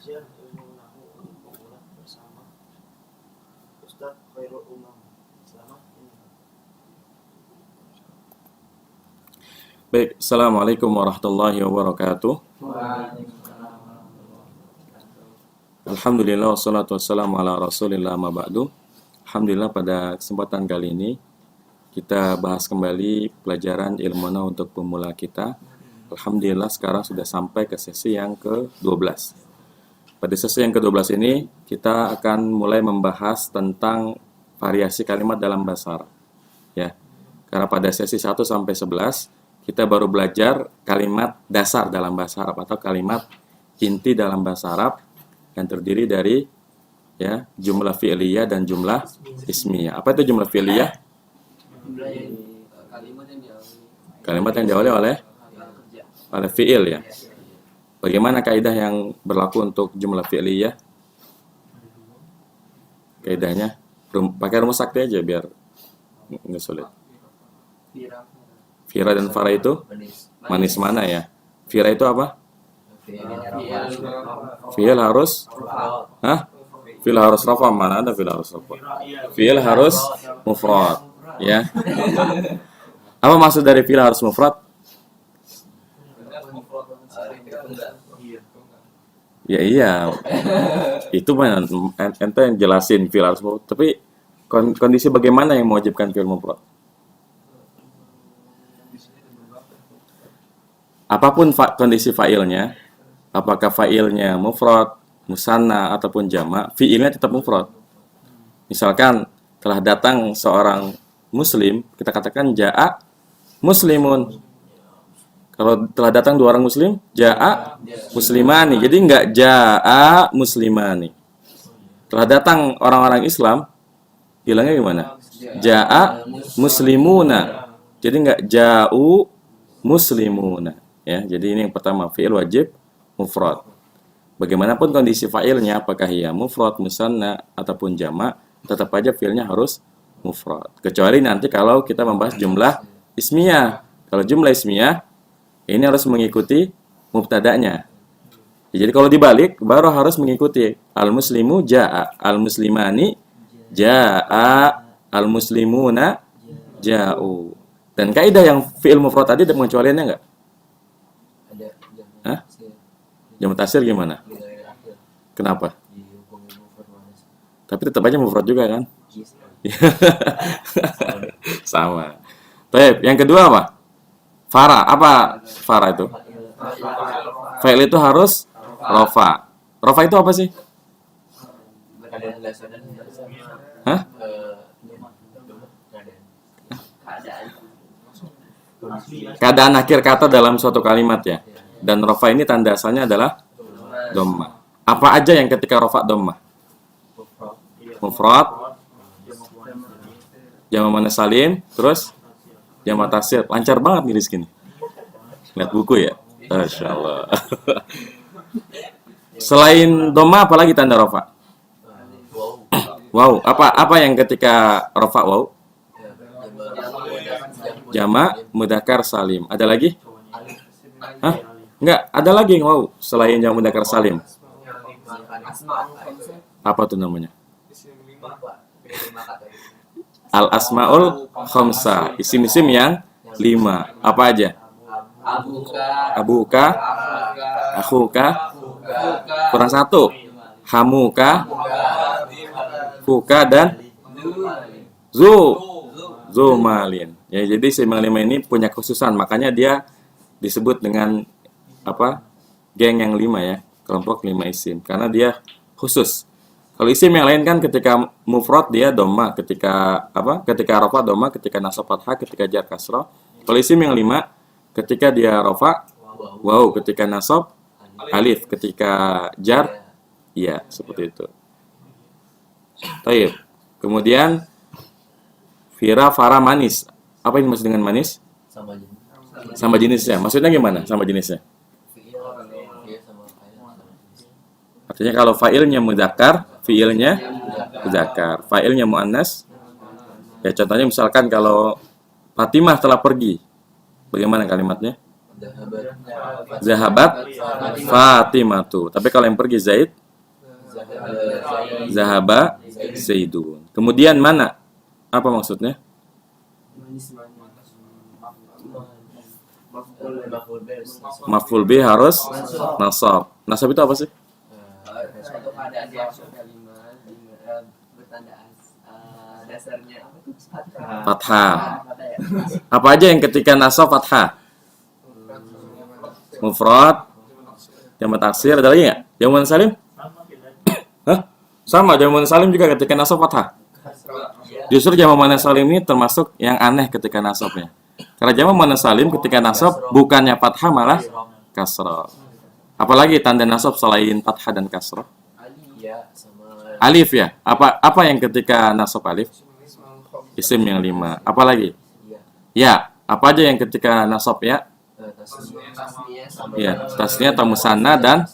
belajar ilmu nahu untuk pemula bersama Ustadz Khairul Umam. Selamat ini. Baik, Assalamualaikum warahmatullahi wabarakatuh. Alhamdulillah wassalatu wassalamu ala rasulillah ma ba'du. Alhamdulillah pada kesempatan kali ini kita bahas kembali pelajaran ilmu nahu untuk pemula kita. Alhamdulillah sekarang sudah sampai ke sesi yang ke-12. Pada sesi yang ke-12 ini kita akan mulai membahas tentang variasi kalimat dalam bahasa Arab. Ya. Karena pada sesi 1 sampai 11 kita baru belajar kalimat dasar dalam bahasa Arab atau kalimat inti dalam bahasa Arab yang terdiri dari ya jumlah fi'liyah dan jumlah ismiyah. Apa itu jumlah fi'liyah? Kalimat yang diawali oleh fi'il ya. Bagaimana kaidah yang berlaku untuk jumlah fi'liyah? Kaidahnya pakai rumus sakti aja biar nggak sulit. Fira dan fara itu manis mana ya? Fira itu apa? Fi'il harus fi'il harus rafa, mana ada fi'il harus rafa? Fi'il harus mufrad ya. Apa maksud dari fi'il harus mufrad? Ya iya, itu mana ente yang jelasin fi'il harus mufrad. Tapi kondisi bagaimana yang mewajibkan fi'il mufrad? Apapun kondisi fa'ilnya, apakah fa'ilnya mufrad, musanna ataupun jama', fi'ilnya tetap mufrad. Misalkan telah datang seorang muslim, kita katakan ja'a muslimun. Kalau telah datang dua orang muslim, ja'a muslimani. Jadi enggak ja'a muslimani. Telah datang orang-orang Islam, bilangnya gimana? Ja'a muslimuna. Jadi enggak ja'u muslimuna. Ya, jadi ini yang pertama, fi'il wajib mufrad. Bagaimanapun kondisi fa'ilnya, apakah ia mufrad, musanna ataupun jama', tetap aja fi'ilnya harus mufrad. Kecuali nanti kalau kita membahas jumlah ismiyah. Kalau jumlah ismiyah ini harus mengikuti mubtada'nya. Jadi kalau dibalik baru harus mengikuti al-muslimu ja'a, al-muslimani ja'a, al-muslimuna ja'u. Dan kaidah yang fi'il mufrad tadi ada pengecualiannya enggak? Ada. Hah? Jamu taksir gimana? Kenapa? Tapi tetap aja mufrad juga kan? Sama. Baik, yang kedua apa? Fara, apa fara itu? Fa'il itu harus rofa. Rofa itu apa sih? Hah? Keadaan akhir kata dalam suatu kalimat ya. Dan rofa ini tanda asalnya adalah dhamma. Apa aja yang ketika rofa dhamma? Mufrad, jamak muannats salim, terus jamak taksir. Lancar banget nih di sini. Lihat buku ya. Masyaallah. Selain dhamma apalagi tanda rofa? Wow, apa yang ketika rofa wow? Jamak mudzakkar salim. Ada lagi? Hah? Enggak, ada lagi wow selain jamak mudzakkar salim. Apa tuh namanya? Al asmaul khamsah, isim-isim yang 5. Apa aja? Abuka, akhuka, kurang satu. Hamuka, fuka dan zumalin. Ya, jadi isim yang 5 ini punya khususan, makanya dia disebut dengan apa? Geng yang 5 ya, kelompok 5 isim karena dia khusus. Kalau isim yang lain kan ketika mufrad dia dhamma, ketika apa? Ketika rafa dhamma, ketika nasab fathah, ketika jar kasrah. Kalau isim yang 5 ketika dia rafa waw, ketika nasab alif, ketika jar ya, seperti itu. Baik. Kemudian fira, fara, manis. Apa yang maksud dengan manis? Sama jenisnya. Maksudnya gimana? Sama jenisnya. Artinya kalau fa'ilnya mudzakkar, fi'ilnya mudzakkar. Fa'ilnya muannas. Ya contohnya misalkan kalau Fatimah telah pergi. Bagaimana kalimatnya? Zahabat Fatimatu. Tapi kalau yang pergi Zaid, Zahaba Zaidun. Kemudian mana? Apa maksudnya? Maf'ul bi harus nasab. Nasab itu apa sih? Suatu keadaan di akhir kalimat bertanda dasarnya apa tuh? Fathah. Apa aja yang ketika nasab fathah? Mufrad, jamak taksir, ada lagi nggak? Jamak salim? Hah? Sama, jamak salim juga ketika nasab fathah. Justru jamak muannas salim ini termasuk yang aneh ketika nasabnya. Karena jamak muannas salim ketika nasab bukannya fathah malah kasrah. Apalagi tanda nasab selain fathah dan kasrah? Alif ya. Apa yang ketika nasab alif? Isim yang 5. Apalagi? Ya. Apa aja yang ketika nasab ya? Ya, tasnya atau musanna dan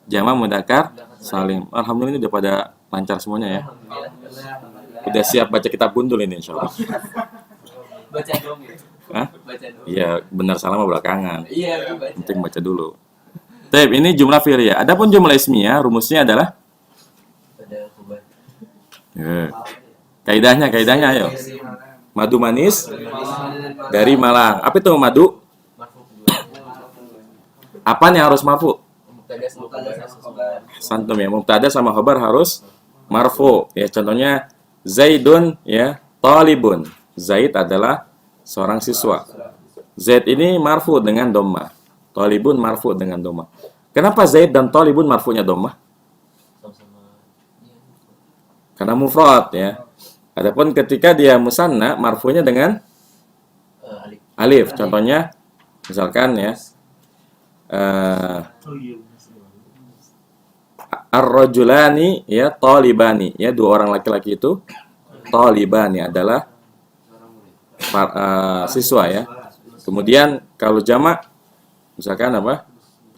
jamak mudzakkar salim. Alhamdulillah ini udah pada lancar semuanya ya. Udah siap baca kitab gundul ini insyaallah. Baca dong ya. Hah? Baca dong. Iya, benar salah mah belakangan. Iya, baca. Penting baca dulu. Baik, ini jumlah fi'liyah. Adapun jumlah ismiyah rumusnya adalah kaidahnya ayo. Madu manis dari Malang. Apa itu madu? Apa yang harus marfu? Santum ya. Mubtada sama khabar harus marfu. Ya, contohnya Zaidun ya, talibun. Zaid adalah seorang siswa. Zaid ini marfu dengan dhammah. Talibun marfu dengan dhammah. Kenapa Zaid dan talibun marfunya dhammah? Karena mufrad ya. Adapun ketika dia musanna marfunya dengan alif. Contohnya misalkan ya ar-rajulani ya talibani ya, dua orang laki-laki itu talibani adalah siswa ya. Kemudian kalau jamak misalkan apa?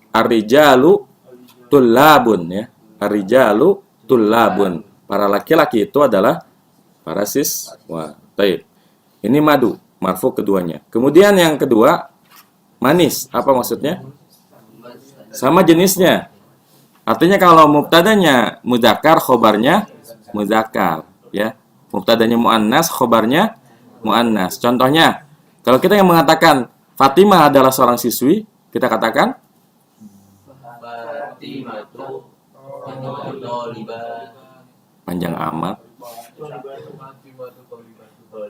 Ar-rijalu tullabun ya. Ar-rijalu tullabun. Para laki-laki itu adalah para siswa. Baik. Ini madu, marfu keduanya. Kemudian yang kedua manis. Apa maksudnya? Sama jenisnya. Artinya kalau mubtadanya mudzakkar, khobarnya mudzakkar ya. Mubtadanya muannas, khobarnya muannas. Contohnya, kalau kita yang mengatakan Fatimah adalah seorang siswi, kita katakan panjang amat.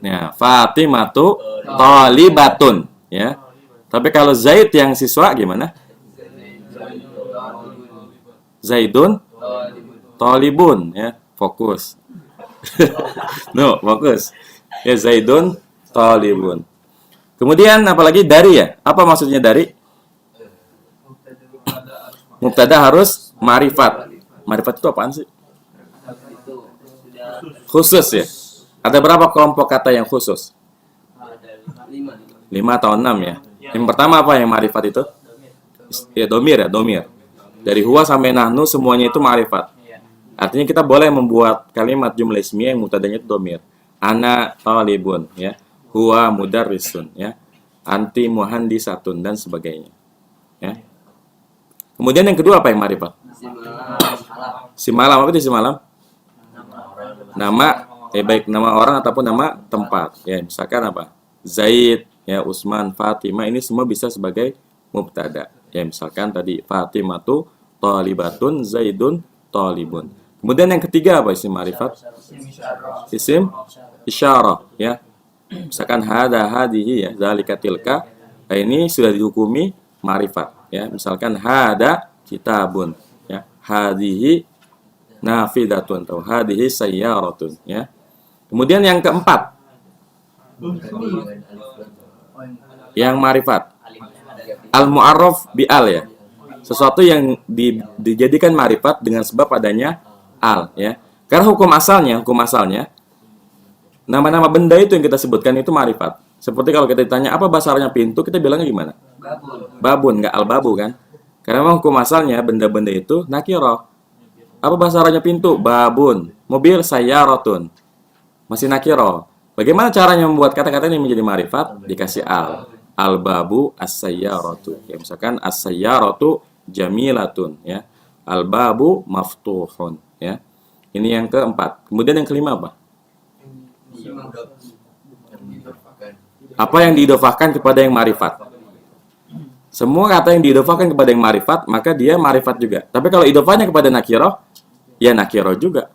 Ya, Fatimatu thalibatun ya. Tapi kalau Zaid yang siswa gimana? Zaidun thalibun ya, fokus. No, fokus. Ya, Zaidun thalibun. Kemudian apalagi dari ya? Apa maksudnya dari? Mubtada harus ma'rifat. Ma'rifat itu apaan sih? Khusus ya. Ada berapa kelompok kata yang khusus? 5 atau 6 ya. Yang pertama apa yang ma'rifat itu? Ya, domir ya, domir. Dari huwa sampai nahnu semuanya itu ma'rifat. Artinya kita boleh membuat kalimat jumlah ismiyah yang mubtadanya itu domir. Ana talibun ya. Huwa mudarrisun ya. Anti muhandisatun dan sebagainya. Ya. Kemudian yang kedua apa yang ma'rifat? Simalam. Apa itu simalam? Nama, baik nama orang ataupun nama tempat. Ya, misalkan apa? Zaid, ya, Utsman, Fatimah, ini semua bisa sebagai mubtada. Ya, misalkan tadi Fatimatu thalibatun, Zaidun thalibun. Kemudian yang ketiga apa isim ma'rifat? Isim isyarah, ya. Misalkan hada, hadihi, ya, zalika, tilka. Nah, ini sudah dihukumi ma'rifat, ya. Misalkan hada kitabun, ya. Hadihi nafidatun atau hadihi sayyaratun, ya. Kemudian yang keempat yang ma'rifat al-mu'arraf bi'al ya. Sesuatu yang dijadikan ma'rifat dengan sebab adanya al ya. Karena hukum asalnya nama-nama benda itu yang kita sebutkan itu ma'rifat. Seperti kalau kita ditanya apa bahasa Arabnya pintu, kita bilangnya gimana? Babun, enggak al-babu kan? Karena memang hukum asalnya benda-benda itu nakirah. Apa bahasa Arabnya pintu? Babun. Mobil sayyaratun. Masih nakirah. Bagaimana caranya membuat kata-kata ini menjadi ma'rifat? Dikasih al. al-babu as-sayyaratu. Ya, misalkan as-sayyaratu jamilatun ya. Al-babu maftuhun ya. Ini yang keempat. Kemudian yang kelima apa? Apa yang diidofahkan kepada yang marifat? Semua kata yang diidofahkan kepada yang marifat, maka dia marifat juga. Tapi kalau idofahnya kepada nakiroh, ya nakiroh juga.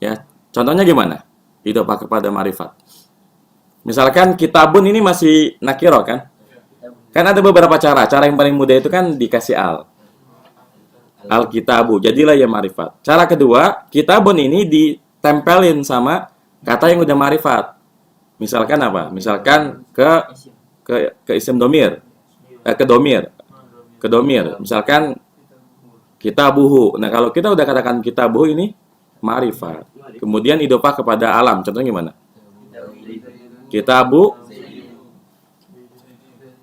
Ya, contohnya gimana? Idofah kepada marifat. Misalkan kitabun ini masih nakiroh kan? Kan ada beberapa cara. Cara yang paling mudah itu kan dikasih al. Al-kitabu, jadilah ya marifat. Cara kedua, kitabun ini ditempelin sama kata yang udah marifat. Misalkan apa? Misalkan ke isim domir. Ke domir. Misalkan kitabuhu. Nah, kalau kita udah katakan kitabuhu ini marifat. Kemudian idofah kepada alam. Contohnya gimana?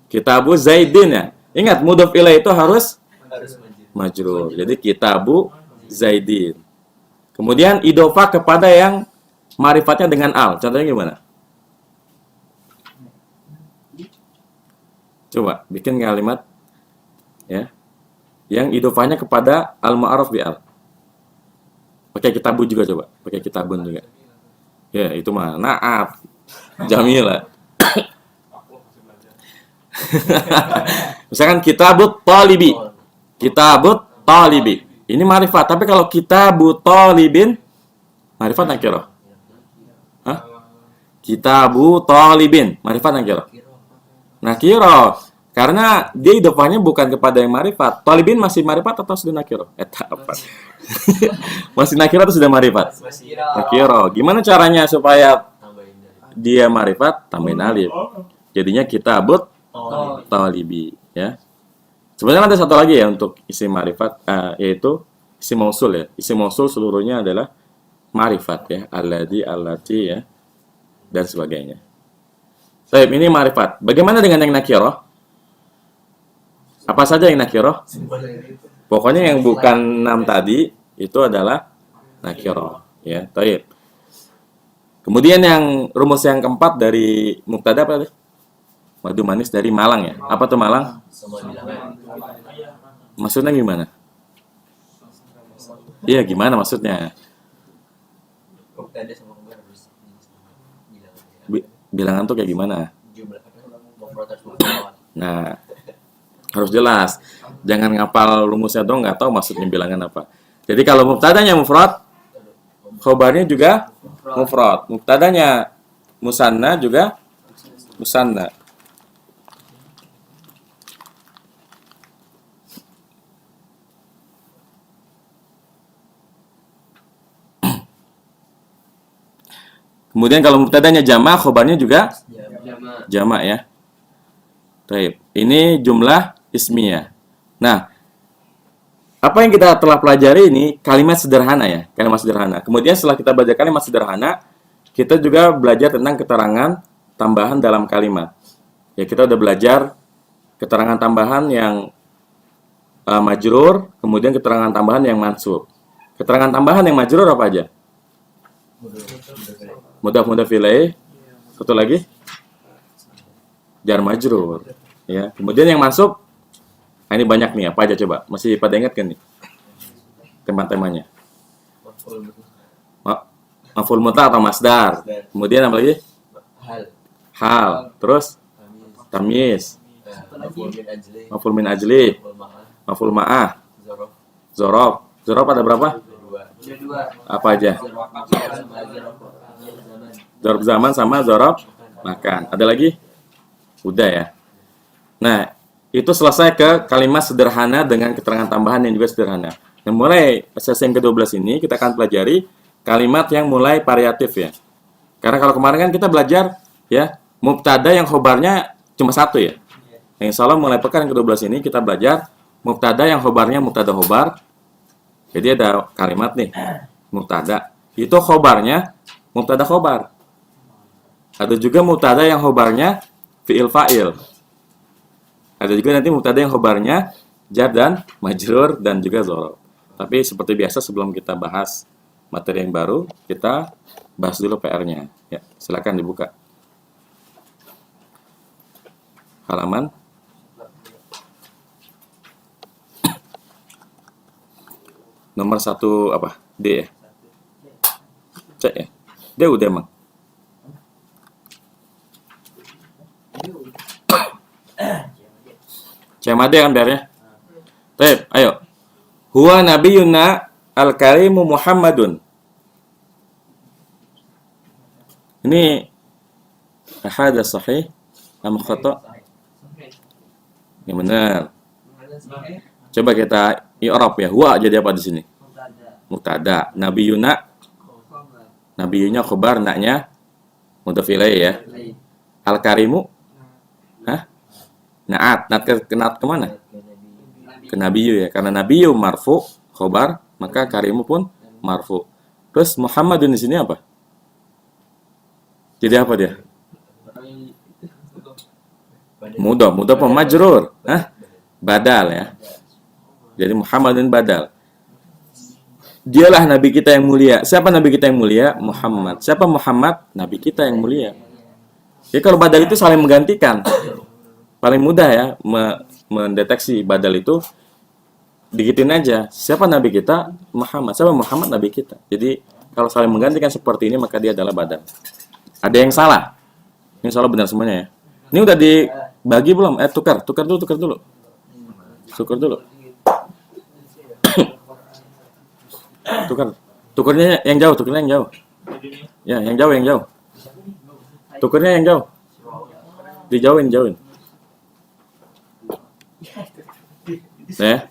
Kitabu Zaidin ya. Ingat, mudhof ilaih itu harus majrur. Jadi kitabu Zaidin. Kemudian idofah kepada yang marifatnya dengan al. Contohnya gimana? Coba bikin kalimat ya yang idofahnya kepada al-ma'ruf bi al. Pakai kitabu juga coba, pakai kitabun juga. Ya, itu mah naat. Jamila. Misalkan kitabut talibi. Kitabut talibi. Ini marifat, tapi kalau kitabut talibin marifat nakirah. Hah? Kitabu talibin, marifat nakirah. Nakirah. Karena dia idofahnya bukan kepada yang marifat. Talibin masih marifat atau sudah nakirah? Apa? Masih nakirah atau sudah marifat? Nakirah. Gimana caranya supaya dia marifat? Tambahin alif. Jadinya kitabut talibi ya. Sebenarnya ada satu lagi ya untuk isim marifat, yaitu isim mausul ya. Isim mausul seluruhnya adalah marifat ya, alladzi, allati ya, dan sebagainya. Baik, ini marifat. Bagaimana dengan yang nakirah? Apa saja yang nakirah? Pokoknya yang bukan 6 tadi itu adalah nakirah ya. Baik. Kemudian yang rumus yang keempat dari mubtada apa tadi? Madu manis dari Malang ya. Apa tuh Malang? Maksudnya gimana? Iya, gimana maksudnya? Bilangan tuh kayak gimana? Nah, harus jelas. Jangan ngapal rumusnya dong, nggak tahu maksudnya bilangan apa. Jadi kalau mubtadanya mufrad, khobarnya juga mufrad. Mubtadanya musanna juga musanna. Kemudian kalau mubtadanya jama', khobarnya juga jama' ya. Baik, ini jumlah ismiyah. Nah, apa yang kita telah pelajari ini kalimat sederhana ya, kalimat sederhana. Kemudian setelah kita belajar kalimat sederhana, kita juga belajar tentang keterangan tambahan dalam kalimat. Ya, kita udah belajar keterangan tambahan yang majrur, kemudian keterangan tambahan yang mansub. Keterangan tambahan yang majrur apa aja? Mudhaf ilaih. Satu lagi jar majrur ya. Kemudian yang masuk ini banyak nih, apa aja coba? Masih pada ingat kan nih tema-temanya? Maf'ul mutlaq atau masdar. Kemudian apa lagi? Hal. Terus tamyiz. Maf'ul min ajli. Maf'ul ma'ah. Dzaraf. Dzaraf ada berapa? Apa aja? Dzaraf zaman sama dzaraf makan. Ada lagi? Udah ya. Nah, itu selesai ke kalimat sederhana dengan keterangan tambahan yang juga sederhana. Yang mulai sesi yang ke-12 ini kita akan pelajari kalimat yang mulai variatif ya. Karena kalau kemarin kan kita belajar ya, mubtada yang khobarnya cuma satu ya. Yang insya Allah mulai pekan yang ke-12 ini kita belajar mubtada yang khobarnya mubtada khobar. Jadi ada kalimat nih, mubtada. Itu khobarnya mubtada khobar. Ada juga mubtada yang khobarnya fi'il fa'il. Ada juga nanti mubtada yang khobarnya jar dan majrur dan juga dzaraf. Tapi seperti biasa sebelum kita bahas materi yang baru, kita bahas dulu PR-nya. Ya, silakan dibuka. halaman nomor 1 apa? D ya? Cek ya? D udah emang. CMAD kan biarnya. Baik, ayo. Huwa nabiyuna al-karimu Muhammadun. Ini hadza sahih am khata? Yang benar. Coba kita i'rab ya. Huwa jadi apa di sini? Mubtada. Nabiyuna, nabiyunya khabar, naknya mudhaf ilaih ya. Al-karimu, hah? Naat, naat kemana? Ke nabiyu ya. Karena nabiyu marfu, khabar, maka karimu pun marfu. Terus Muhammadun di sini apa? Jadi apa dia? Mudhaf majrur. Hah? Badal ya. Jadi Muhammadun badal. Dialah nabi kita yang mulia. Siapa nabi kita yang mulia? Muhammad. Siapa Muhammad? Nabi kita yang mulia. Jadi kalau badal itu saling menggantikan. Paling mudah ya mendeteksi badal itu, dikitin aja. Siapa nabi kita? Muhammad. Siapa Muhammad? Nabi kita. Jadi kalau saling menggantikan seperti ini maka dia adalah badal. Ada yang salah? Ini salah benar semuanya ya. Ini udah dibagi belum? Tukar dulu. Tukarnya yang jauh. Ya, yang jauh. Tukarnya yang jauh. Dijauhin. Ya.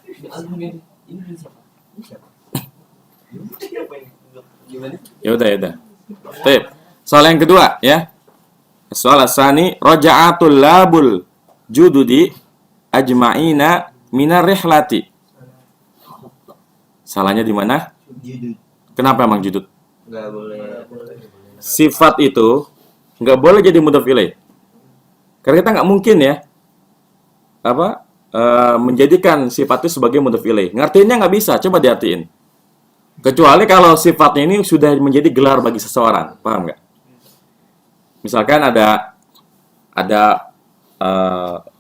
Ya udah. Baik. Soal yang kedua ya. Soal asani raja'atul labul jududi ajma'ina minar rihlati. Salahnya di mana? Kenapa emang judud? Nggak boleh. Sifat itu nggak boleh jadi mudhaf ilaih. Karena kita nggak mungkin ya menjadikan sifat itu sebagai mudhaf ilaih. Ngartiinnya nggak bisa. Coba diartiin. Kecuali kalau sifatnya ini sudah menjadi gelar bagi seseorang, paham nggak? Misalkan ada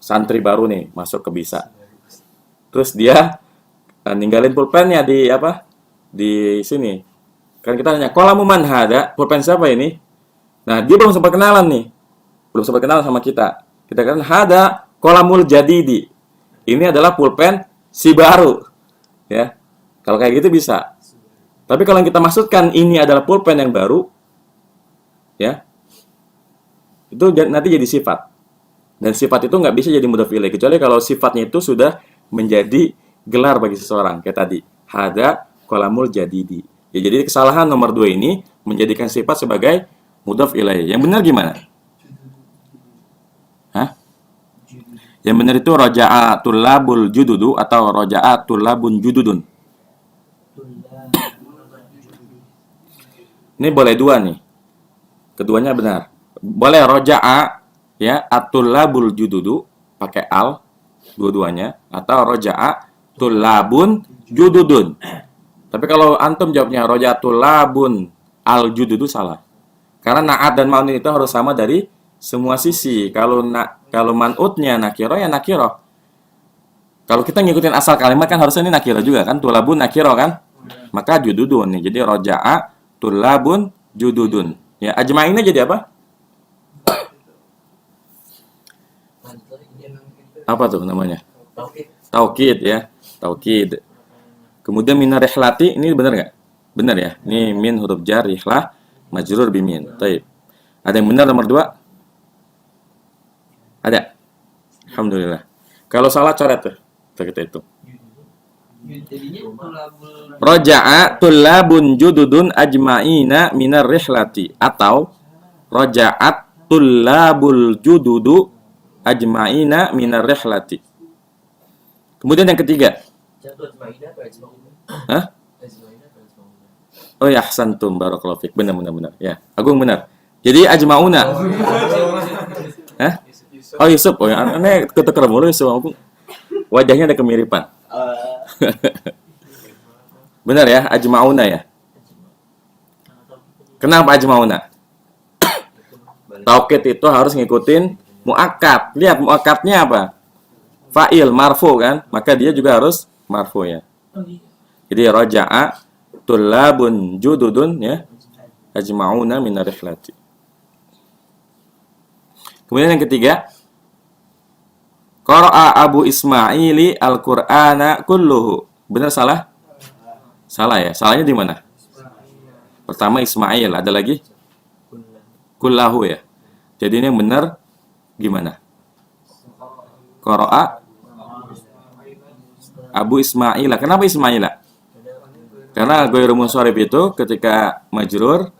santri baru nih masuk ke BISA, terus dia ninggalin pulpennya di sini. Kan kita tanya, qalamu man hada? Pulpen siapa ini? Nah, dia belum sempat kenalan sama kita. Kita katakan hada qalamul jadidi. Ini adalah pulpen si baru, ya. Kalau kayak gitu bisa. Tapi kalau kita maksudkan ini adalah pulpen yang baru, ya, itu nanti jadi sifat. Dan sifat itu nggak bisa jadi mudhaf ilaih kecuali kalau sifatnya itu sudah menjadi gelar bagi seseorang. Kayak tadi, hada qalamul jadidi. Ya, jadi kesalahan nomor 2 ini menjadikan sifat sebagai mudhaf ilaih. Yang benar gimana? Hah? Yang benar itu raja'atul labul jududu atau raja'atul labun jududun. Ini boleh 2 nih. Keduanya benar. Boleh roja'a ya, atulabul jududu pakai al dua-duanya, atau roja'a tulabun jududun. Tapi kalau antum jawabnya roja'a tulabun al jududu salah. Karena na'at dan ma'un itu harus sama dari semua sisi. Kalau man'utnya nakiro ya nakiro. Kalau kita ngikutin asal kalimat kan harusnya ini nakiro juga kan, tulabun nakiro kan? Maka jududun nih. Jadi roja'a tulabun jududun. Ya, ajma'innya jadi apa? Apa tuh namanya? Taukid ya. Taukid. Kemudian minar rihlati, ini benar nggak? Benar ya. Ini min huruf jar, rihlah majrur bimin. Taib. Ada yang benar nomor 2? Ada. Alhamdulillah. Kalau salah coret tuh. Kita itu. Roja'a tullabun jududun ajma'ina minar rihlati, atau roja'at tullabul jududu ajma'ina minar rihlati. Kemudian yang ketiga. Hah? Oh ya, ahsantum barakallahu fik. Benar. Ya, Agung benar. Jadi ajma'una. Hah? Oh Yusuf, oh ya, aneh ketukar mulu Yusuf Agung. Wajahnya ada kemiripan. Benar ya, ajma'una ya. Kenapa ajma'una? Taukid itu harus ngikutin muakkad. Lihat muakkadnya apa? Fa'il marfu kan? Maka dia juga harus marfu ya. Jadi raja'a tullabun jududun ya ajma'una min riflati. Kemudian yang ketiga, qara'a Abu Ismaili al-Qur'ana kulluhu. Benar salah? Salah ya. Salahnya di mana? Pertama Ismail, ada lagi? Kullahu ya. Jadi ini yang benar gimana? Qara'a Abu Ismaila. Kenapa Ismaila? Karena ghairu munsharif itu ketika majrur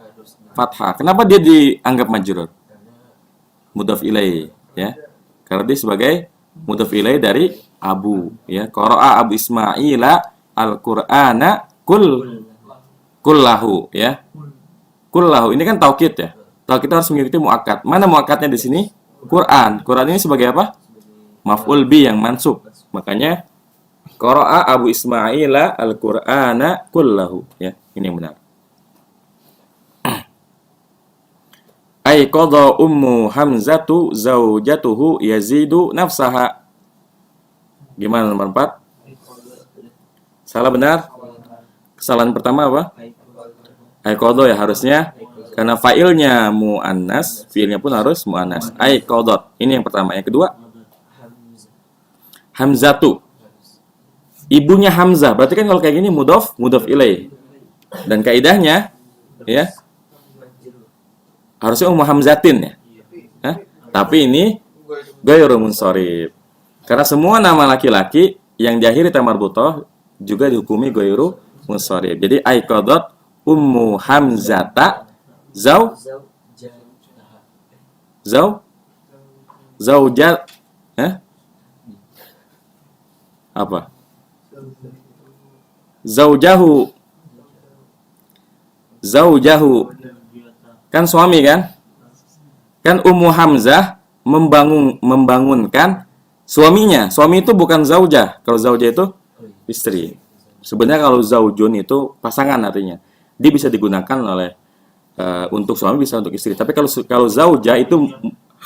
fathah. Kenapa dia dianggap majrur? Mudhaf ilaih ya. Karena dia sebagai mudhaf ilaih dari Abu ya. Qara'a Abu Ismaila al-Qur'ana kullahu ya. Kullahu ini kan taukid ya. Taukid harus mengikuti muakkad. Mana muakkadnya di sini? Quran. Quran ini sebagai apa? Maf'ul bi yang mansub. Makanya qara'a Abu Ismaila al-Qur'ana kullahu ya. Ini yang benar. Ai qadha ummu Hamzatu zaujatuhu Yazidu nafsaha. Gimana nomor 4? Salah benar? Kesalahan pertama apa? Ai qadha ya harusnya karena fa'ilnya muannas, fi'ilnya pun harus muannas. Ai qadhat. Ini yang pertama. Yang kedua Hamzatu. Ibunya Hamzah. Berarti kan kalau kayak gini mudhaf ilaih. Dan kaidahnya ya harusnya ummu Hamzatin ya. Hah? Tapi ini ghairu munsharif. Karena semua nama laki-laki yang diakhiri ta marbutah juga dihukumi ghairu munsharif. Jadi ai qadhat ummu Hamzata zaujat apa? Zaujahu kan suami kan? Kan Ummu Hamzah membangunkan suaminya. Suami itu bukan zaujah. Kalau zaujah itu istri. Sebenarnya kalau zaujun itu pasangan artinya. Dia bisa digunakan oleh untuk suami, bisa untuk istri. Tapi kalau zaujah itu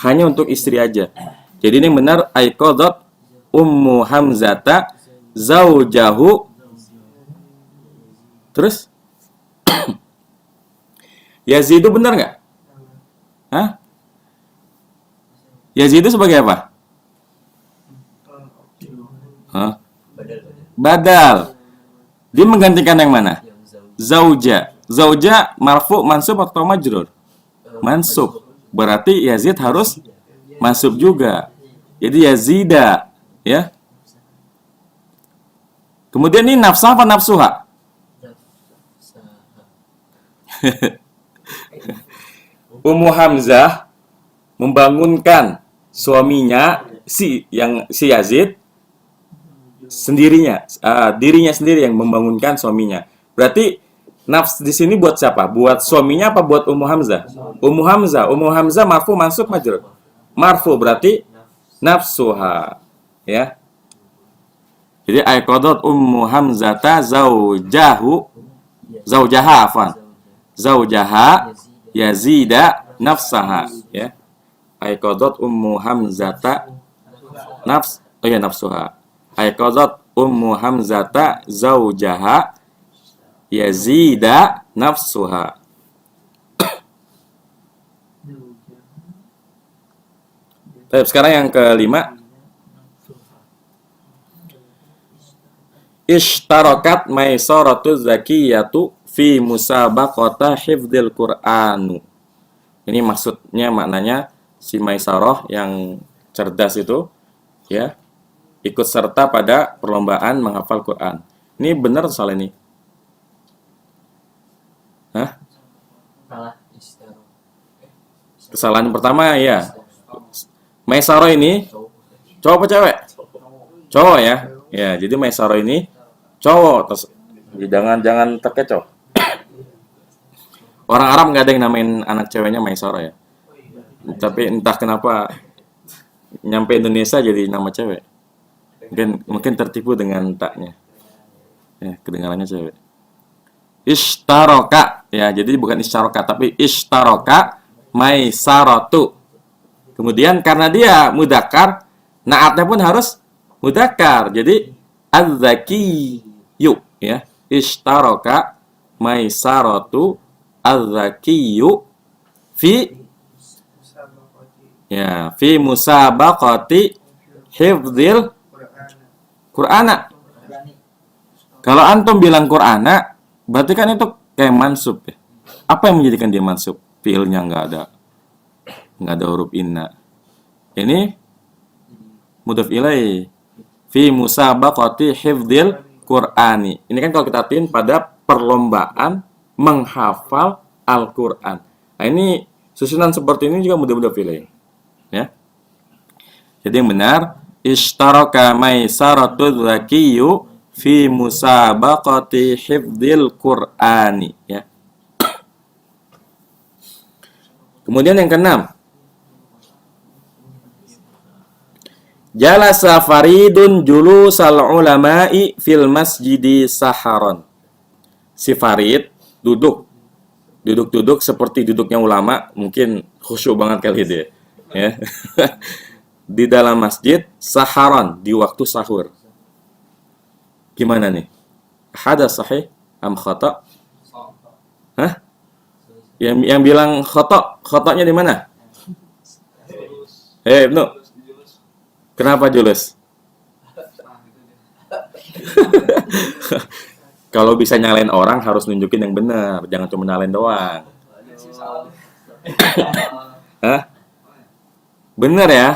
hanya untuk istri aja. Jadi ini benar aiqadhat Ummu Hamzata zaujahu. Terus Yazidu benar nggak? Hah? Yazidu sebagai apa? Hah? Badal. Dia menggantikan yang mana? Zauja. Zauja marfu mansub atau majrur? Mansub. Berarti Yazid harus mansub juga. Jadi Yazida, ya. Kemudian ini nafsah apa nafsuha? Ummu Hamzah membangunkan suaminya si Yazid sendirinya, dirinya sendiri yang membangunkan suaminya. Berarti nafs di sini buat siapa? Buat suaminya apa buat Ummu Hamzah? Ummu Hamzah. Ummu Hamzah marfu mansub majrur. Marfu berarti nafsuha, ya. Jadi aiqadhat Ummu Hamzata zaujaha Yazida nafsaha, ya. Aiqadhat Ummu Hamzata nafsuha. Aiqadhat Ummu Hamzata zaujaha Yazida nafsuha. Baik, sekarang yang kelima. Ishtarakat Maisaratu Zakiyatu fi musabaqata hifdzil Qur'anu. Ini maksudnya maknanya si Maisarah yang cerdas itu ya ikut serta pada perlombaan menghafal Quran. Ini benar atau salah ini? Hah? Kesalahan pertama ya. Maisarah ini cowok apa cewek? Cowok ya. Ya, jadi Maisarah ini cowok. Jangan terkecoh. Orang Arab nggak ada yang namain anak ceweknya Maisarah ya. Tapi entah kenapa nyampe Indonesia jadi nama cewek. Mungkin tertipu dengan taknya. Ya, kedengarannya cewek. Ishtaroka ya, jadi bukan ishtaroka tapi ishtaroka Maisaratu. Kemudian karena dia mudzakkar, naatnya pun harus mudzakkar. Jadi az-zakiyyu ya. Ishtaraka maisaratu az-zakiyyu fi fi musabaqati hifdzil Qur'ana. Kalau antum bilang Qur'ana, berarti kan itu kayak mansub ya. Apa yang menjadikan dia mansub? Fiilnya nggak ada huruf inna. Ini mudhaf ilaih. Fi musabaqati hifdzil Qur'ani. Ini kan kalau kita artiin pada perlombaan menghafal Al-Qur'an. Nah, ini susunan seperti ini juga mudhaf ilaih. Ya. Jadi yang benar, ishtaraka maisaratul zakiyyu fi musabaqati hifdzil Qur'ani ya. Kemudian yang keenam, jalasa faridun julusal ulama'i fil masjidi saharon. Si farid duduk seperti duduknya ulama, mungkin khusyuk banget kali dia ya. Di dalam masjid saharon, di waktu sahur. Gimana nih? Hada sahih am khata? Hah? Yang bilang khata, khatanya di mana? Ibnu. Kenapa julus? Kalau bisa nyalain orang harus nunjukin yang benar, jangan cuma nyalain doang. Hah? Benar ya?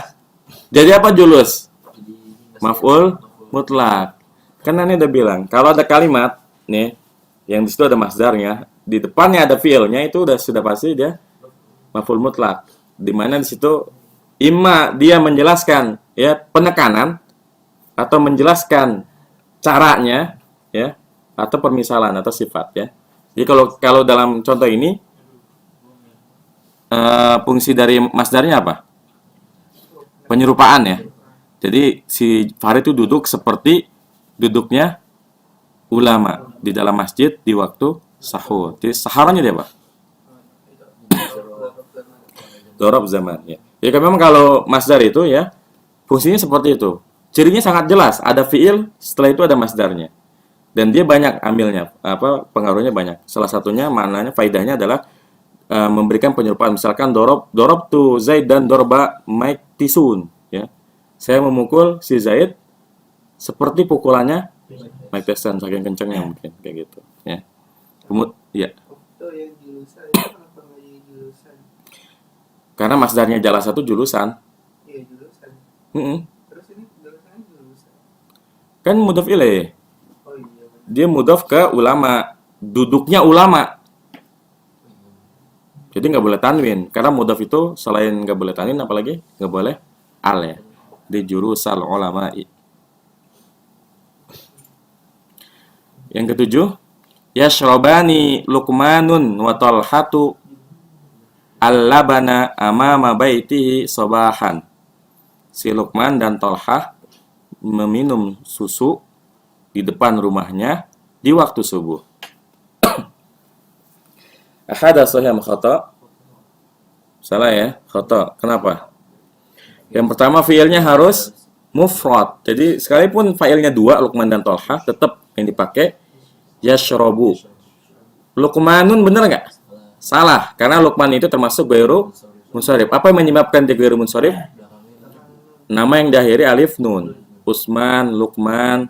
Jadi apa julus? Maf'ul mutlak. Karena ini udah bilang, kalau ada kalimat nih yang di situ ada masdarnya, di depannya ada fiilnya, itu sudah pasti dia maf'ul mutlak. Di mana di situ imma dia menjelaskan ya penekanan atau menjelaskan caranya ya atau permisalan atau sifat ya. Jadi kalau dalam contoh ini fungsi dari masdarnya apa? Penyerupaan ya. Jadi si Farid itu duduk seperti duduknya ulama di dalam masjid di waktu sahur. Jadi saharannya dia apa? Dorob zaman ya. Ya memang kalau masdar itu ya fungsinya seperti itu. Cirinya sangat jelas, ada fiil, setelah itu ada masdarnya. Dan dia banyak ambilnya, pengaruhnya banyak. Salah satunya maknanya faidahnya adalah memberikan penyerupaan. Misalkan dorob tu Zaid dan dorba Mike Tisun ya. Saya memukul si Zaid seperti pukulannya Mike Tyson, saking kencangnya mungkin kayak gitu ya. Ya. Karena masdarnya jala satu julusan. Iya, julusan. Terus ini julusannya julusan. Kan mudhaf ilaih. Oh iya. Dia mudhaf ke ulama, duduknya ulama. Jadi nggak boleh tanwin, karena mudhaf itu selain nggak boleh tanwin, apalagi nggak boleh al ya. Di jurusal ulama'i. Yang ketujuh, yashrabani Luqmanun wa Talhatu al-labana amama baitihi sabahan. Si Luqman dan Talhah meminum susu di depan rumahnya di waktu subuh. Ahada sahih khata? Salah ya, khata. Kenapa? Yang pertama fiilnya harus mufrad. Jadi sekalipun fiilnya dua, Luqman dan Talhah, tetap yang dipakai yashrabu. Luqmanun benar nggak? Salah, karena Luqman itu termasuk ghairu munsharif. Apa yang menyebabkan dia ghairu munsharif? Nama yang diakhiri alif nun. Usman, Luqman,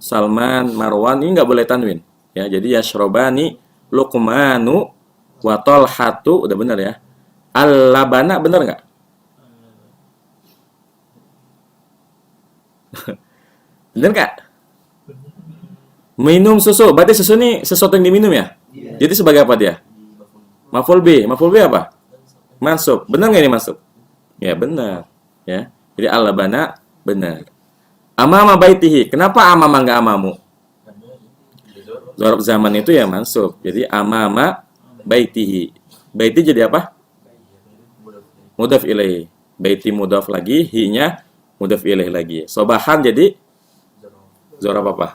Salman, Marwan, ini nggak boleh tanwin. Ya, jadi yashrabani Luqmanu wa Talhatu, udah benar ya. Al-labana benar nggak? Benar nggak? Minum susu, berarti susu ini sesuatu yang diminum ya? Jadi sebagai apa dia? Maf'ul bi apa? Mansub. Benar nggak ini mansub? Ya benar. Ya. Jadi al-labana benar. Amama baitihi. Kenapa amama nggak amamu? Dzaraf zaman itu ya mansub. Jadi amama baitihi. Baiti jadi apa? Mudhaf ilaih. Baiti mudhaf lagi, hi-nya mudhaf ilaih lagi. Sobahan jadi dzaraf apa?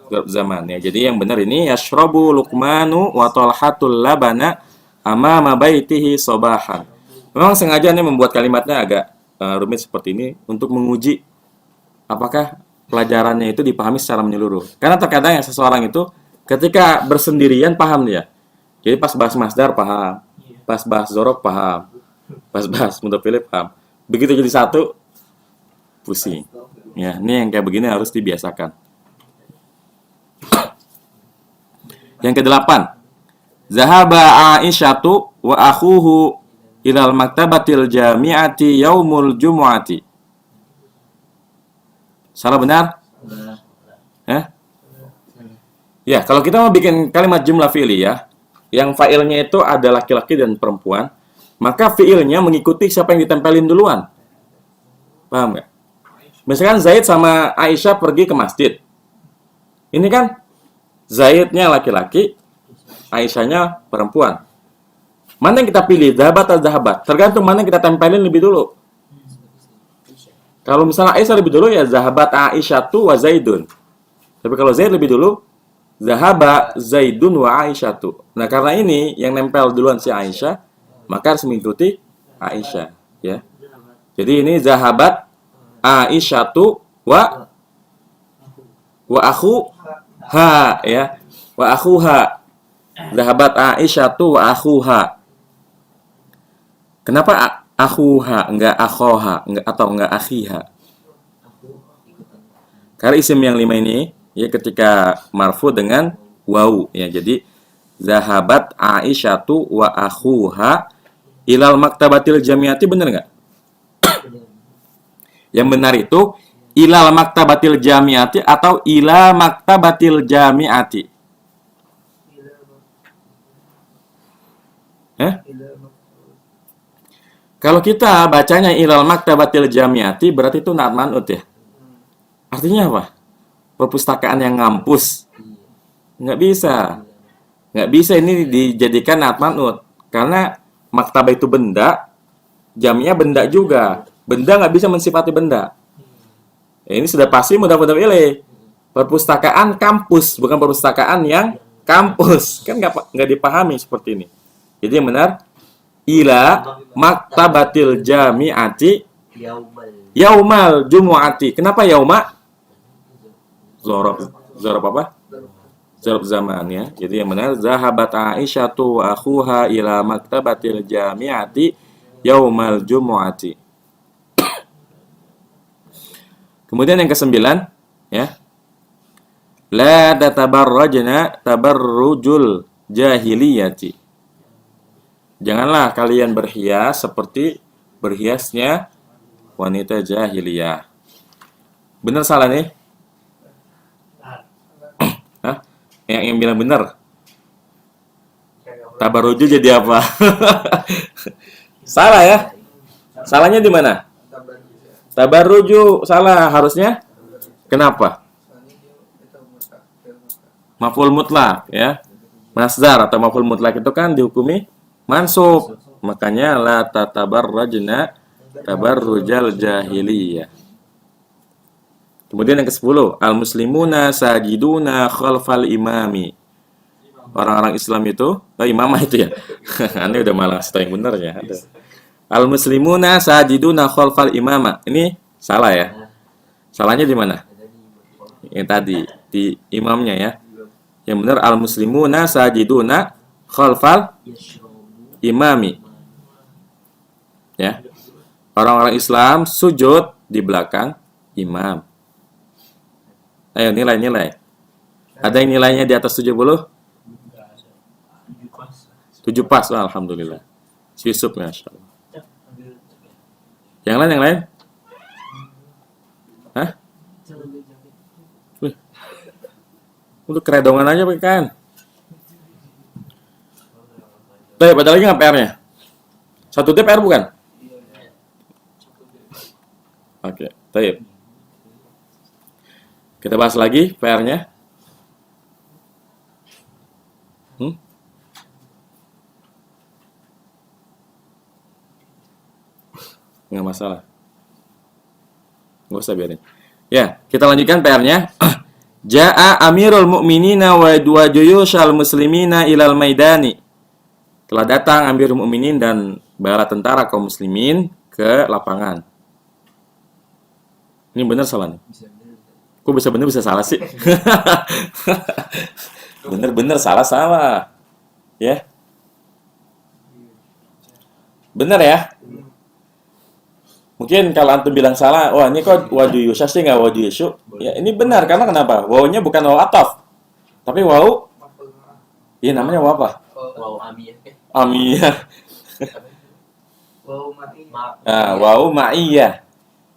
Dzaraf zaman ya. Jadi yang benar ini yashrabu Luqmanu wa Talhatul labana amama baitihi sobahan. Memang sengaja nih membuat kalimatnya agak rumit seperti ini untuk menguji apakah pelajarannya itu dipahami secara menyeluruh. Karena terkadang ya seseorang itu ketika bersendirian paham dia. Jadi pas bahas masdar paham, pas bahas zorok paham, pas bahas mudhofil paham. Begitu jadi satu pusing. Ya, ini yang kayak begini harus dibiasakan. Yang kedelapan, zahaba Aisyatu wa akhuhu ilal maktabatil jami'ati yaumul jumu'ati. Salah benar? Ya, kalau kita mau bikin kalimat jumlah fi'liyah yang fa'ilnya itu ada laki-laki dan perempuan, maka fi'ilnya mengikuti siapa yang ditempelin duluan. Paham nggak? Misalkan Zaid sama Aisyah pergi ke masjid. Ini kan Zaidnya laki-laki, Aisyahnya perempuan. Mana yang kita pilih? Zahabat atau zahabat? Tergantung mana yang kita tempelin lebih dulu. Kalau misalnya Aisyah lebih dulu ya zahabat Aisyatu wa Zaidun. Tapi kalau Zaid lebih dulu, zahaba Zaidun wa Aisyatu. Nah, karena ini yang nempel duluan si Aisyah, maka harus mengikuti Aisyah, ya. Jadi ini zahabat Aisyatu wa akhu ha, ya. Wa akhuha. Zahabat Aisyatu wa akhuha. Kenapa akhuha enggak akhoha, enggak atau enggak akhiha? Karena isim yang 5 ini ya ketika marfu dengan wawu ya. Jadi zahabat Aisyatu wa akhuha ilal maktabatil jami'ati, benar enggak? Yang benar itu ilal maktabatil jami'ati atau ila maktabatil jami'ati. Kalau kita bacanya ilal maktabatil jami'ati berarti itu na'at man'ut ya. Artinya apa? Perpustakaan yang ngampus. Nggak bisa. Nggak bisa ini dijadikan na'at man'ut. Karena maktabah itu benda, jami'nya benda juga. Benda nggak bisa mensifati benda. Ya, ini sudah pasti mudah-mudahan pilih. Perpustakaan kampus, bukan perpustakaan yang kampus. Kan nggak dipahami seperti ini. Jadi yang benar, ila maktabatil jami'ati yaumal jumu'ati. Kenapa yauma? Zorob apa? Zorob zaman ya. Jadi yang benar, zahabat Aisyatu wa akhuha ila maktabatil jami'ati yaumal jumu'ati. Kemudian yang ke-9 ya. La tatabarrajna tabarrujul jahiliyati. Janganlah kalian berhias seperti berhiasnya wanita jahiliyah. Benar salah nih? Hah? Yang bilang benar. Tabarruju jadi apa? Salah ya? Salahnya di mana? Tabarruju salah harusnya. Kenapa? Maf'ul mutlak ya. Masdar atau maf'ul mutlak itu kan dihukumi mansub. Makanya la tatabarrajna tabarrujal jahiliyah. Kemudian yang ke-10, al-muslimuna sajiduna khalfal imami. Orang-orang Islam itu, imamah itu ya. Ini udah malah setengah yang benar ya. Al-muslimuna sajiduna khalfal imama. Ini salah ya. Salahnya di mana? Yang tadi di imamnya ya. Yang benar al-muslimuna sajiduna khalfal imami. Ya. Orang-orang Islam sujud di belakang imam. Ayo nilai-nilai. Ada yang nilainya di atas 70? 7 pas. Oh, alhamdulillah. Sisub masyaallah. Yang lain? Hah? Wih. Untuk keredongan aja kan. Baik, ada lagi nggak PR-nya? Satu tip PR bukan? Oke, baik. Kita bahas lagi PR-nya. Nggak masalah. Nggak usah biarin. Ya, kita lanjutkan PR-nya. Ja'a amirul mu'minina wa juyushal muslimina ilal maidani. Telah datang amirul mu'minin dan bala tentara kaum muslimin ke lapangan. Ini benar salah nih? Bisa bener. Kok bisa benar bisa salah sih? Bener-bener salah. Ya. Benar ya? Mungkin kalau antum bilang salah, wah ini kok waju yusya sih nggak waju yusyu? Ya ini benar, karena kenapa? Wawunya bukan wawu ataf. Tapi wawu, iya namanya wawu apa? Wow, Ami ya. Amiyah. Wow, mati. Maaf. Nah, wawu ma'iyah.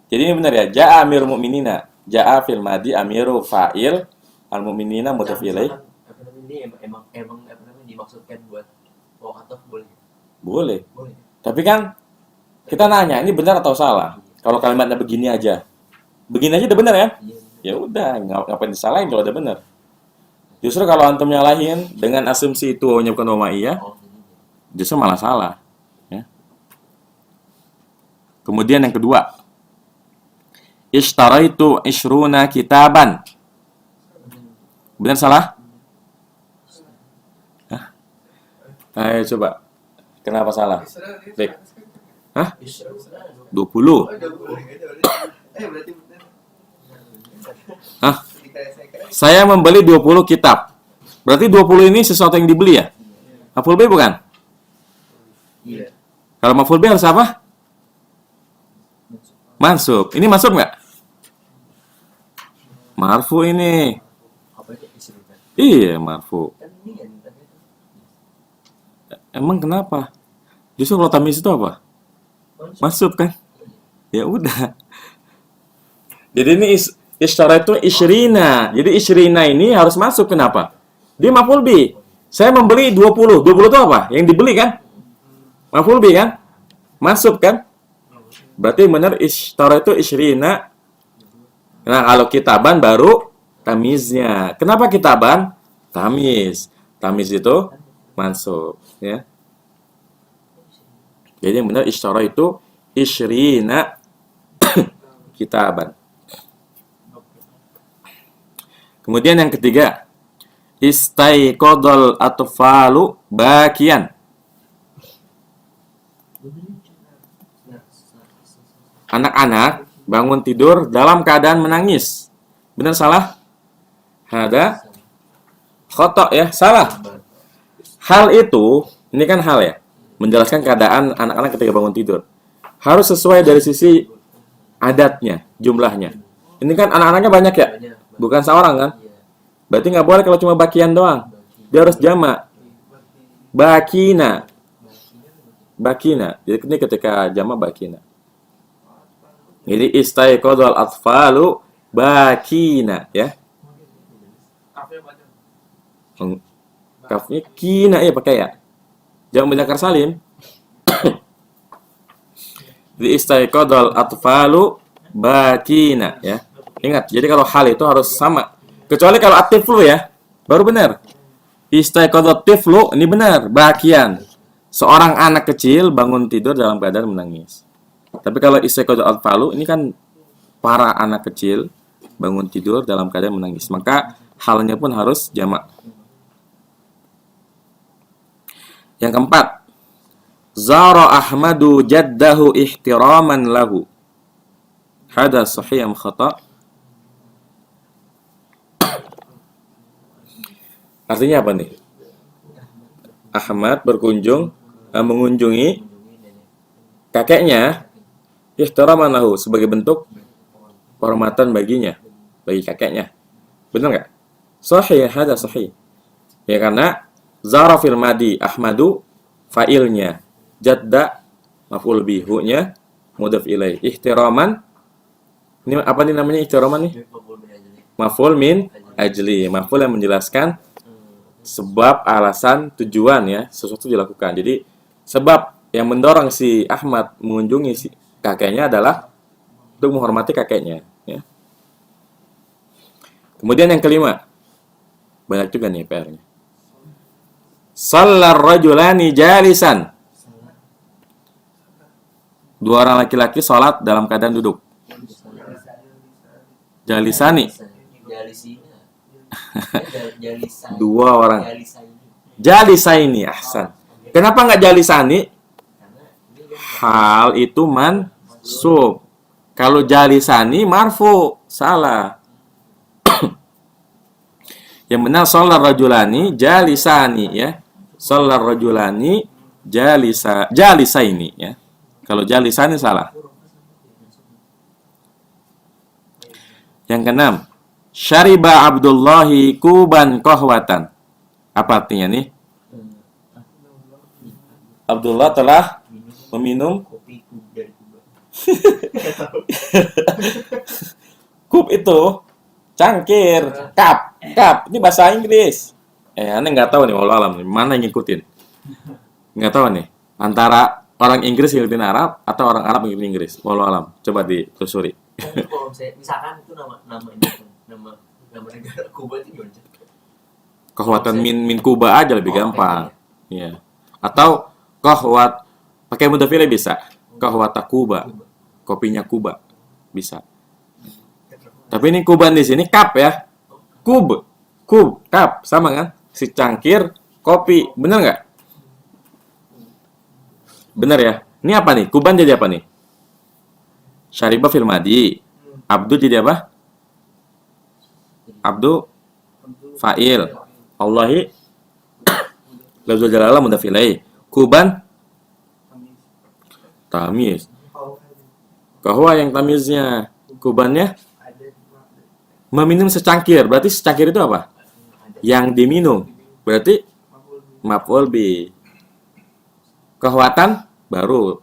Jadi ini benar ya. Ja'a amirul mu'minina. Ja'a fil madi amiru fa'il. Al-mu'minina mudhaf ilaih. Apa namanya ini emang apa namanya dimaksudkan buat wow atau boleh? Boleh. Boleh. Tapi kan kita nanya, ini benar atau salah? Kalau kalimatnya begini aja. Begini aja udah benar ya? Iya. Ya udah, ngapain disalahin kalau udah benar. Justru kalau antum nyalahin dengan asumsi itu wawunya bukan wawu ma'iyah, Oh, jadi. justru malah salah. Ya. Kemudian yang kedua, ishtaraitu ishruna kitaban. Benar salah? Hah? Ayo coba. Kenapa salah? Rik. Hah? 20. Berarti benar. Hah? Saya membeli 20 kitab. Berarti 20 ini sesuatu yang dibeli ya? Maf'ul bi bukan? Iya. Kalau maf'ul bi harus apa? Mansub. Ini mansub nggak? Marfu ini. Apa itu istilahnya? Iya, marfu. Kan ini kan tadi itu. Emang kenapa? Justru kalau tamyiz itu apa? Mansub kan? Ya udah. Jadi ini isyara itu isyrina. Jadi isyrina ini harus masuk, kenapa? Dia maf'ul bi. Saya membeli 20. 20 itu apa? Yang dibeli kan? Maf'ul bi kan? Masuk kan? Berarti benar isyara itu isyrina. Nah, kalau kitaban baru tamiznya. Kenapa kitaban? Tamiz. Tamiz itu mansub, ya. Jadi yang benar isyara itu isyrina kitaban. Kemudian yang ketiga, istaiqadal atfalu bakian. Anak-anak bangun tidur dalam keadaan menangis. Benar salah? Hada khotok ya, salah. Hal itu, ini kan hal ya, menjelaskan keadaan anak-anak ketika bangun tidur. Harus sesuai dari sisi adatnya, jumlahnya. Ini kan anak-anaknya banyak ya? Bukan seorang kan? Iya. Berarti nggak boleh kalau cuma bakian doang. Dia harus jamak. Bakina. Bakina. Jadi ini ketika jamak bakina. Jadi istaiqadal atfalu bakina ya. Kafnya kina ya pakai ya. Jangan mudzakkar salim. Jadi istaiqadal atfalu bakina ya. Ingat, jadi kalau hal itu harus sama. Kecuali kalau atiflu ya, baru benar. Istaiqadhat tiflu ini benar, bakian. Seorang anak kecil bangun tidur dalam keadaan menangis. Tapi kalau istaiqadhat atfalu ini kan para anak kecil bangun tidur dalam keadaan menangis. Maka halnya pun harus jamak. Yang keempat, zara Ahmadu jaddahu ihtiraman lahu. Hada sahih am khata'? Artinya apa nih? Ahmad mengunjungi kakeknya ihtiraman lahu sebagai bentuk penghormatan baginya, bagi kakeknya. Benar nggak? Sahih, hada sahih. Ya karena zara fil madi Ahmadu fa'ilnya, jadda maf'ul bihu-nya mudhaf ilaih. Ihtiraman ini apa nih namanya ihtiraman nih? Maf'ul min ajli. Maf'ul yang menjelaskan sebab, alasan, tujuan ya sesuatu dilakukan. Jadi sebab yang mendorong si Ahmad mengunjungi si kakeknya adalah untuk menghormati kakeknya ya. Kemudian yang kelima, banyak juga nih PR-nya. Sallar rajulani jalisan. Dua orang laki-laki sholat dalam keadaan duduk. Jalisani. Dua orang. Jalisaini, ahsan. Kenapa nggak jalisani? Karena dia Hal itu mansub. Kalau jalisani marfu, salah. Yang benar sholar rajulani jalisani ya. Sholar rajulani jalisaini ya. Kalau jalisani salah. Yang keenam, syariba Abdullahi kuban qahwatan. Apa artinya nih? Abdullah telah meminum kopi dari Kuba. kub itu cangkir, cup. Ini bahasa Inggris. Aneh nggak tahu nih, walau alam nih, mana yang ngikutin? Nggak tahu nih, antara orang Inggris ngikutin Arab atau orang Arab ngikutin Inggris. Walau alam, coba ditelusuri. Kalau misalkan itu nama negara Kuba itu gimana? Kahwatan min Kuba aja lebih gampang. Iya. Atau kahwat pakai mudhaf ilaih bisa. Kahwata Kuba. Kopinya Kuba. Bisa. Tapi ini kuban di sini cup ya. Kub, cup sama kan? Si cangkir, kopi, bener nggak? Bener ya. Ini apa nih? Kuban jadi apa nih? Syaribah fil madi. Abdu jadi apa? Abdu fa'il. Allahi lafzul jalalah mudhaf ilaih. Kuban tamiz. Kahwa yang tamiznya. Kubannya meminum secangkir. Berarti secangkir itu apa? Yang diminum. Berarti maf'ul bi. Kahwatan baru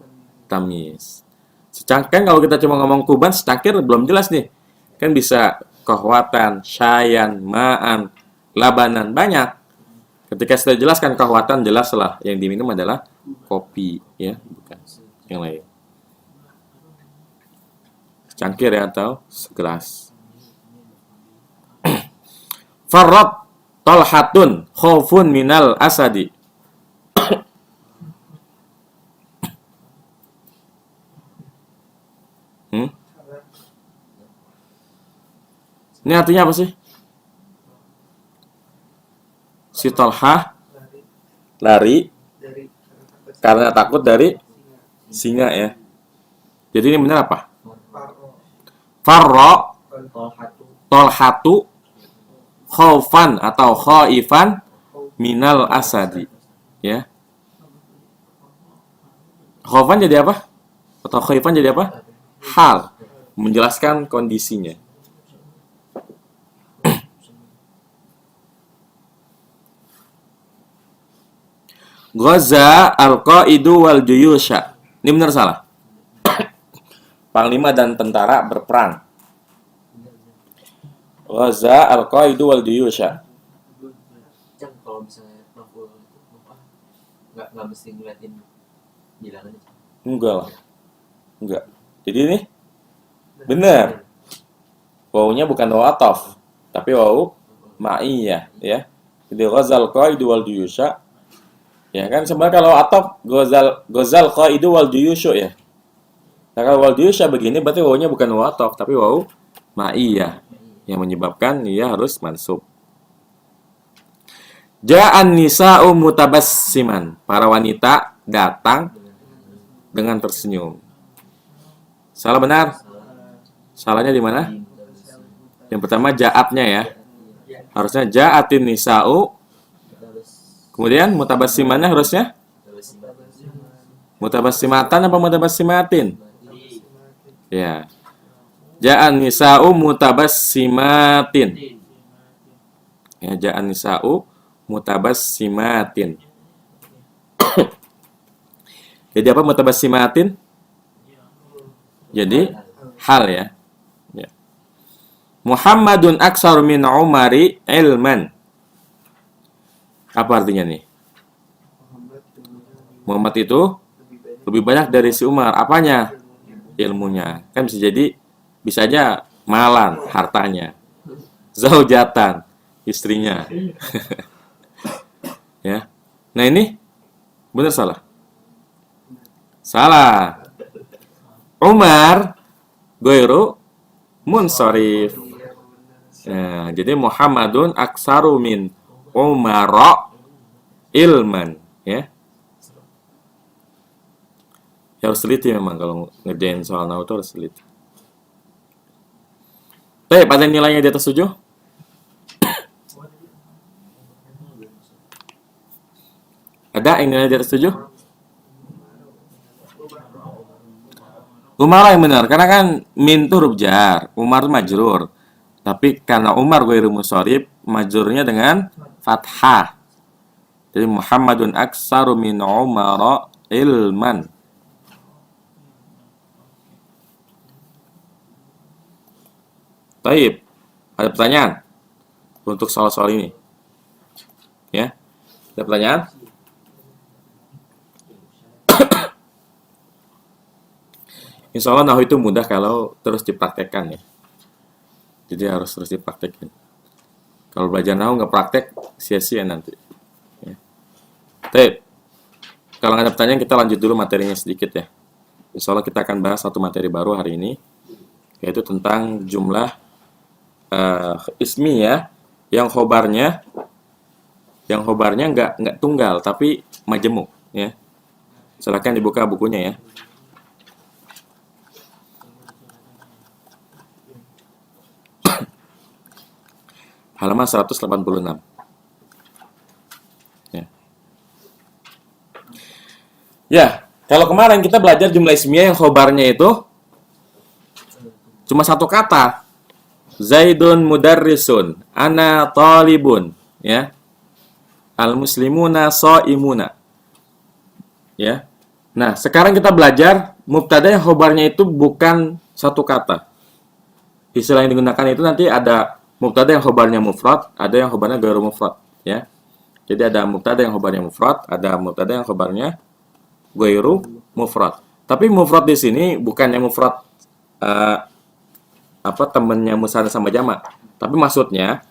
tamiz. Secangkir kalau kita cuma ngomong kuban secangkir belum jelas nih. Kan bisa kahwatan, syayan, ma'an, labanan, banyak. Ketika sudah jelaskan kahwatan jelaslah yang diminum adalah kopi ya, bukan yang lain. Secangkir ya atau segelas. Farrat talhatun khaufun minal asadi. Ini artinya apa sih? Si Talha lari karena takut dari singa ya. Jadi ini benar apa? Farra talhatu khaufan atau khaifan minal asadi. Ya. Khaufan jadi apa? Atau khaifan jadi apa? Hal. Menjelaskan kondisinya. Ghaza al-qaidu wal juyusha. Ini benar salah? Panglima dan tentara berperang. Ghaza al-qaidu wal juyusha. Cang, kalau misalnya nggak mesti ngeliatin bilangannya. Enggak lah. Enggak. Jadi ini benar. Wawunya bukan wawu ataf, tapi wawu ma'iyah ya. Jadi ghaza al-qaidu wal juyusha. Ya kan sebenarnya kalau ataf ghazal qaidu wal juyushu ya. Nah kalau wal juyusha begini berarti wawunya bukan wawu ataf tapi wawu ma'iyah yang menyebabkan ia harus mansub. Ja'an nisa'u mutabassiman. Para wanita datang dengan tersenyum. Salah benar? Salahnya di mana? Yang pertama ja'atnya ya. Harusnya ja'atin nisa'u. Kemudian mutabassimannya harusnya mutabassimatan apa mutabassimatin? Ya. Ja'an nisa'u mutabassimatin. Ya, ja'an nisa'u mutabassimatin. Jadi apa mutabassimatin? Jadi hal ya. Ya. Muhammadun aksar min Umari ilman. Apa artinya nih? Muhammad itu lebih banyak dari si Umar. Apanya? Ilmunya. Kan bisa aja malan, hartanya. Zaujatan, istrinya. Ya. Nah ini benar salah? Salah. Umar ghairu munsharif. Nah, jadi Muhammadun aksaru min Umara ilman ya. Ya harus teliti memang kalau ngerjain soal nahwu itu harus teliti. Baik, ada nilainya di atas 7? Ada yang nilainya di atas 7? Umar yang benar, karena kan min itu huruf jar, Umar majrur. Tapi karena Umar ghairu munsharif, majrurnya dengan fathah. Jadi Muhammadun aksaru min Umara ilman. Taib. Ada pertanyaan untuk soal-soal ini? Ya. Ada pertanyaan? Insya Allah nahwu itu mudah kalau terus dipraktekkan ya. Jadi harus terus dipraktekin. Kalau belajar nahwu nggak praktek, sia-sia nanti. Ya. Taib. Kalau nggak ada pertanyaan, kita lanjut dulu materinya sedikit ya. Insya Allah kita akan bahas satu materi baru hari ini, yaitu tentang jumlah ismi ya, yang khobarnya nggak tunggal tapi majemuk ya. Silakan dibuka bukunya ya. Halaman 186. Ya. Ya, kalau kemarin kita belajar jumlah ismiyah yang khobarnya itu cuma satu kata. Zaidun mudarrisun, ana talibun, ya. Al-muslimuna shaimuna. Ya. Nah, sekarang kita belajar mubtada yang khobarnya itu bukan satu kata. Istilah yang digunakan itu nanti ada mubtada yang khobarnya mufrad, ada yang khobarnya ghairu mufrad, ya. Jadi ada mubtada yang khobarnya mufrad, ada mubtada yang khobarnya ghairu mufrad. Tapi mufrad di sini bukannya mufrad temennya musanna sama jamak, tapi maksudnya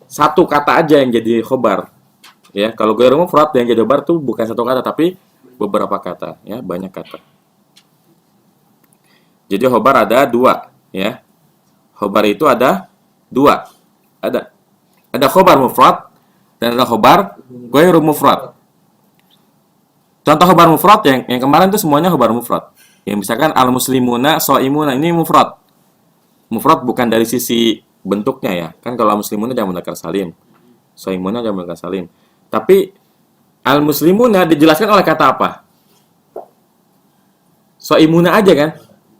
satu kata aja yang jadi khobar. Ya, kalau ghairu mufrad yang jadi khobar tuh bukan satu kata tapi beberapa kata, ya, banyak kata. Jadi khobar ada dua, ya. Khobar itu ada dua. Ada khobar mufrad dan ada khobar ghairu mufrad. Contoh khobar mufrad yang kemarin itu semuanya khobar mufrad. Yang misalkan al-muslimuna shaimuna, ini mufrad. Mufrad bukan dari sisi bentuknya ya. Kan kalau al-muslimuna jamak mudzakkar salim. Shaimuna jamak mudzakkar salim. Tapi al-muslimuna dijelaskan oleh kata apa? Shaimuna aja kan?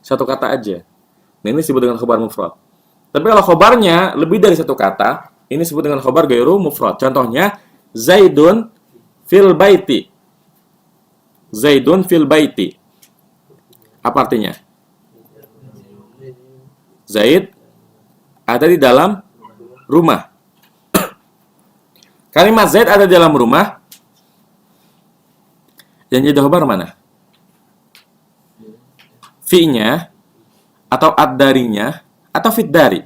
Satu kata aja. Nah, ini disebut dengan khobar mufrad. Tapi kalau khobarnya lebih dari satu kata, ini disebut dengan khobar ghairu mufrad. Contohnya, Zaidun fil baiti. Zaidun fil baiti. Apa artinya? Zaid ada di dalam rumah. Kalimat Zaid ada di dalam rumah. Yang jadi khobar mana? Fi-nya atau ad-darinya atau fit-dari?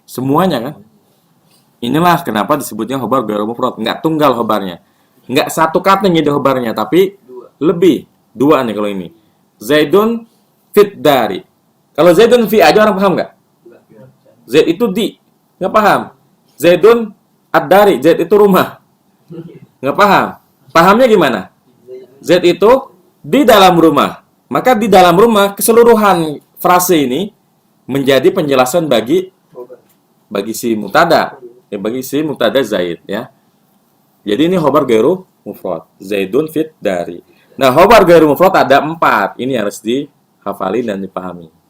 Semuanya kan? Inilah kenapa disebutnya khobar ghairu mufrad. Enggak tunggal khobarnya. Enggak satu kata yang jadi khobarnya, tapi lebih. Dua nih kalau ini. Zaidun fit-dari. Kalau Zaidun fi aja orang paham nggak? Zaid itu di. Nggak paham. Zaidun ad-dari. Zaid itu rumah. Nggak paham. Pahamnya gimana? Zaid itu di dalam rumah. Maka di dalam rumah keseluruhan frase ini menjadi penjelasan bagi si mubtada. Ya, bagi si mubtada Zaid ya. Jadi ini khobar ghairu mufrad. Zaidun fit dari. Nah, khobar ghairu mufrad ada 4. Ini harus dihafali dan dipahami.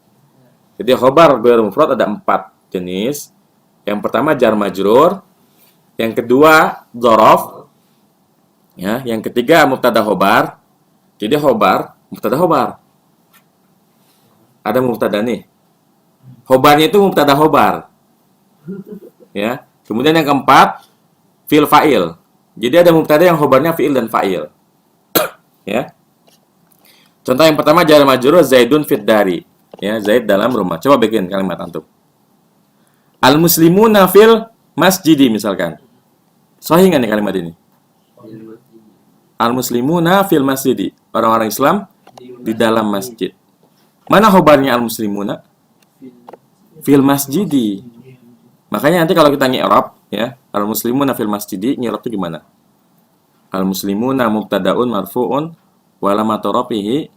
Jadi khobar ghairu mufrad ada 4 jenis. Yang pertama jar majrur, yang kedua dzaraf, ya, yang ketiga mubtada khobar. Jadi khobar, mubtada khobar. Ada mubtada nih. Khobarnya itu mubtada khobar. Ya. Kemudian yang keempat fi'il fa'il. Jadi ada mubtada yang khobarnya fi'il dan fa'il. Ya. Contoh yang pertama jar majrur Zaidun fit dari. Ya, Zaid dalam rumah. Coba bikin kalimat antum. Al-muslimuna fil masjidi misalkan. Sahih enggak nih kalimat ini? Al-muslimuna fil masjidi. Orang-orang Islam di dalam masjid. Mana khobarnya al-muslimuna? Fil masjidi. Makanya nanti kalau kita nyi'rab ya, al-muslimuna fil masjidi, nyi'rab itu gimana? Al-muslimuna mubtada'un marfu'un walamatu rafihi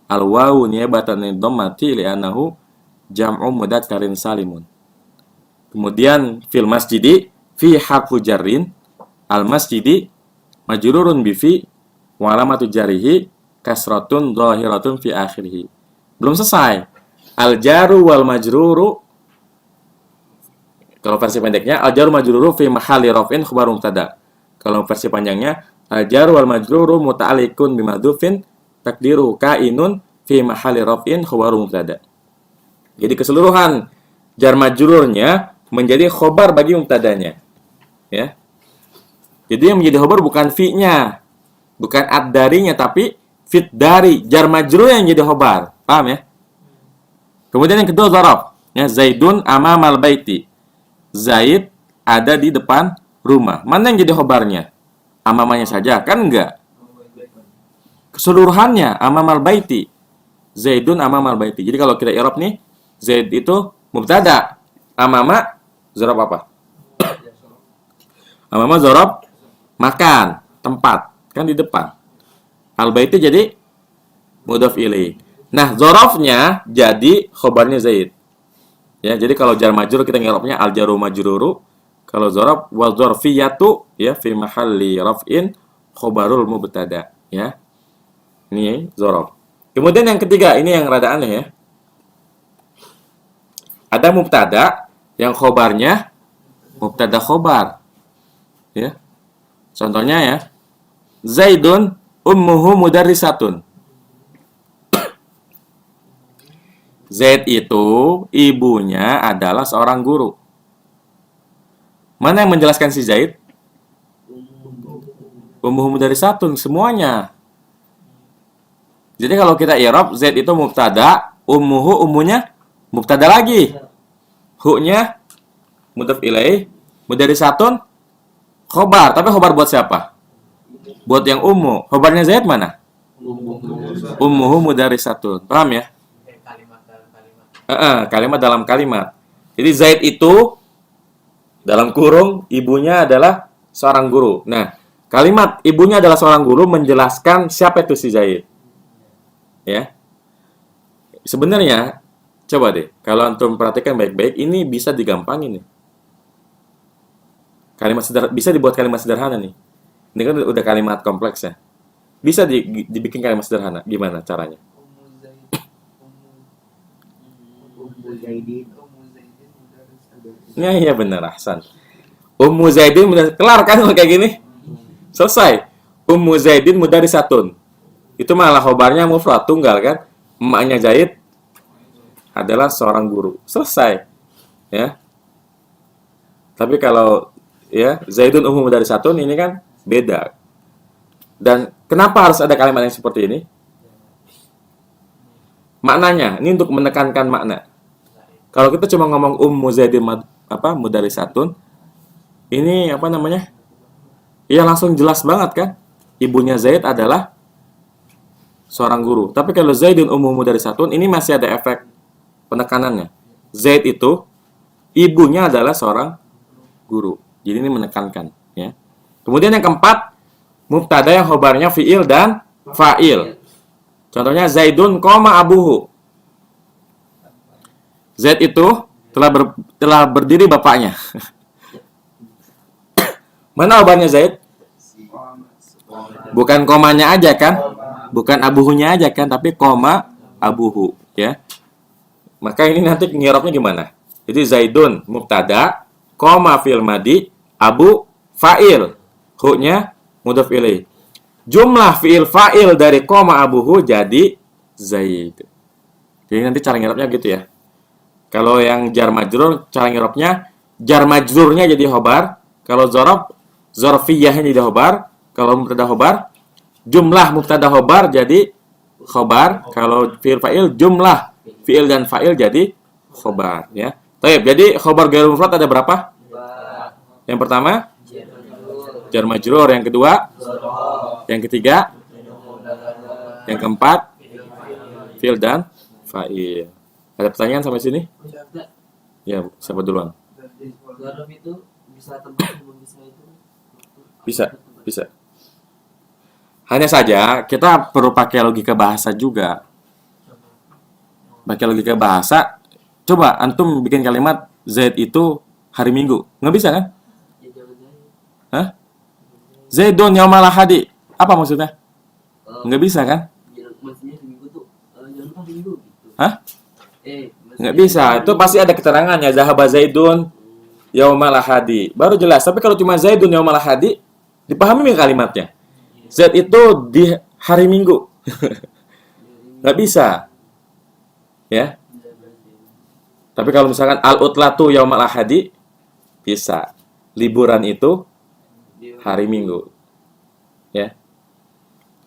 al-wawu niyabatan min dhammati li'annahu jam'u mudzakkar salimun. Kemudian fil masjidi fi harfu jarrin al-masjidi majrurun bi fi wa alamatu jarihi kasratun dhahiratun fi akhirih. Belum selesai. Al-jaru wal majruru, kalau versi pendeknya al-jaru majruru fi mahalli raf'in khabar mubtada. Kalau versi panjangnya al-jaru wal majruru muta'alliqun bi madhufin takdiru kainun fi mahalli raf'in khabar mubtada. Jadi keseluruhan jar majrurnya menjadi khobar bagi mubtadanya. Ya. Jadi yang menjadi khobar bukan fi-nya, bukan ad-darinya, tapi fit dari, jar majrur yang jadi khobar. Paham ya? Kemudian yang kedua dzaraf, ya, Zaidun amamal baiti. Zaid ada di depan rumah. Mana yang jadi khobarnya? Amamanya saja, kan enggak? Keseluruhannya amamal baiti. Zaidun amamal baiti. Jadi kalau kita i'rab nih, Zaid itu mubtada. Amama dzaraf apa? Amama dzaraf makan, tempat, kan di depan. Al-baiti jadi mudhaf ilaih. Nah, dzarafnya jadi khobarnya Zaid. Ya, jadi kalau jar majrur kita ngirabnya al-jaru majruru. Kalau dzaraf wa dzarfiyatu ya fi mahalli raf'in khobarul mubtada, ya. Ini dzaraf. Kemudian yang ketiga, ini yang rada aneh ya. Ada mubtada yang khobarnya mubtada khobar. Ya. Contohnya ya. Zaidun ummuhu mudarrisatun. Zaid itu ibunya adalah seorang guru. Mana yang menjelaskan si Zaid? Ummuhu mudarrisatun, semuanya. Jadi kalau kita i'rab, Zaid itu mubtada, ummuhu, ummunya mubtada lagi. Hu-nya mudhaf ilaih, mudarrisatun khobar. Tapi khobar buat siapa? Buat yang ummu. Khobarnya Zaid mana? Ummuhu mudarrisatun. Paham ya? Kalimat dalam kalimat. Kalimat dalam kalimat. Jadi Zaid itu dalam kurung ibunya adalah seorang guru. Nah, kalimat ibunya adalah seorang guru menjelaskan siapa itu si Zaid. Ya. Sebenarnya coba deh, kalau antum perhatikan baik-baik, ini bisa digampangin nih. Bisa dibuat kalimat sederhana nih. Ini kan udah kalimat kompleks ya. Bisa dibikin kalimat sederhana. Gimana caranya? Ya, iya benar, Ahsan. Ummu Zaidin kelar kan kalau kayak gini? Selesai. Ummu Zaidin mudarrisatun. Itu malah khobarnya mufrad tunggal kan? Emaknya Zaid adalah seorang guru. Selesai. Ya. Tapi kalau ya Zaidun ummu mudarrisatun ini kan beda. Dan kenapa harus ada kalimat yang seperti ini? Maknanya, ini untuk menekankan makna. Kalau kita cuma ngomong ummu Zaidin mudarrisatun, ini apa namanya? Ya langsung jelas banget kan? Ibunya Zaid adalah seorang guru. Tapi kalau Zaidun ummu mudarrisatun, ini masih ada efek penekanannya. Zaid itu ibunya adalah seorang guru. Jadi ini menekankan, ya. Kemudian yang keempat, mubtada yang khobarnya fi'il dan fa'il. Contohnya Zaidun koma abuhu. Zaid itu telah berdiri bapaknya. Mana khobarnya Zaid? Bukan komanya aja kan? Bukan abuhunya aja kan, tapi koma abuhu, ya. Maka ini nanti ngirabnya gimana? Jadi Zaidun mubtada, koma fi'il madi, abu fa'il, hu-nya mudhaf ilaih. Jumlah fi'il fa'il dari koma abuhu jadi Zaid. Jadi nanti cara ngirabnya gitu ya. Kalau yang jar majrur, cara ngirabnya jar majrurnya jadi khobar. Kalau dzaraf, dzarfiyahnya jadi khobar. Kalau mubtada khobar, jumlah mubtada khobar jadi khobar. Kalau fi'il fa'il, jumlah fi'il dan fa'il jadi khobar, ya. Baik, jadi khobar ghairul mufrad ada berapa? Yang pertama jar majrur, yang kedua, yang ketiga, yang keempat fi'il dan fa'il. Ada pertanyaan sampai sini? Ya, siapa duluan? Dzaraf itu bisa tempat bisa itu. Bisa. Hanya saja kita perlu pakai logika bahasa juga. Pakai logika bahasa. Coba antum bikin kalimat Zaid itu hari Minggu. Nggak bisa kan? Ya jangan jangan. Hah? Zaidun yaumal ahadi. Apa maksudnya? Nggak bisa kan? Maksudnya seminggu tuh jangan lupa minggu gitu. Hah? Maksudnya Nggak bisa. Itu pasti ada keterangannya. Zahaba Zaidun yaumal ahadi. Baru jelas. Tapi kalau cuma Zaidun yaumal ahadi, dipahami nggak kalimatnya? Zaid itu di hari Minggu. Nggak bisa. Ya. Tapi kalau misalkan al-utlatu yaumal ahadi, bisa. Liburan itu hari Minggu. Ya.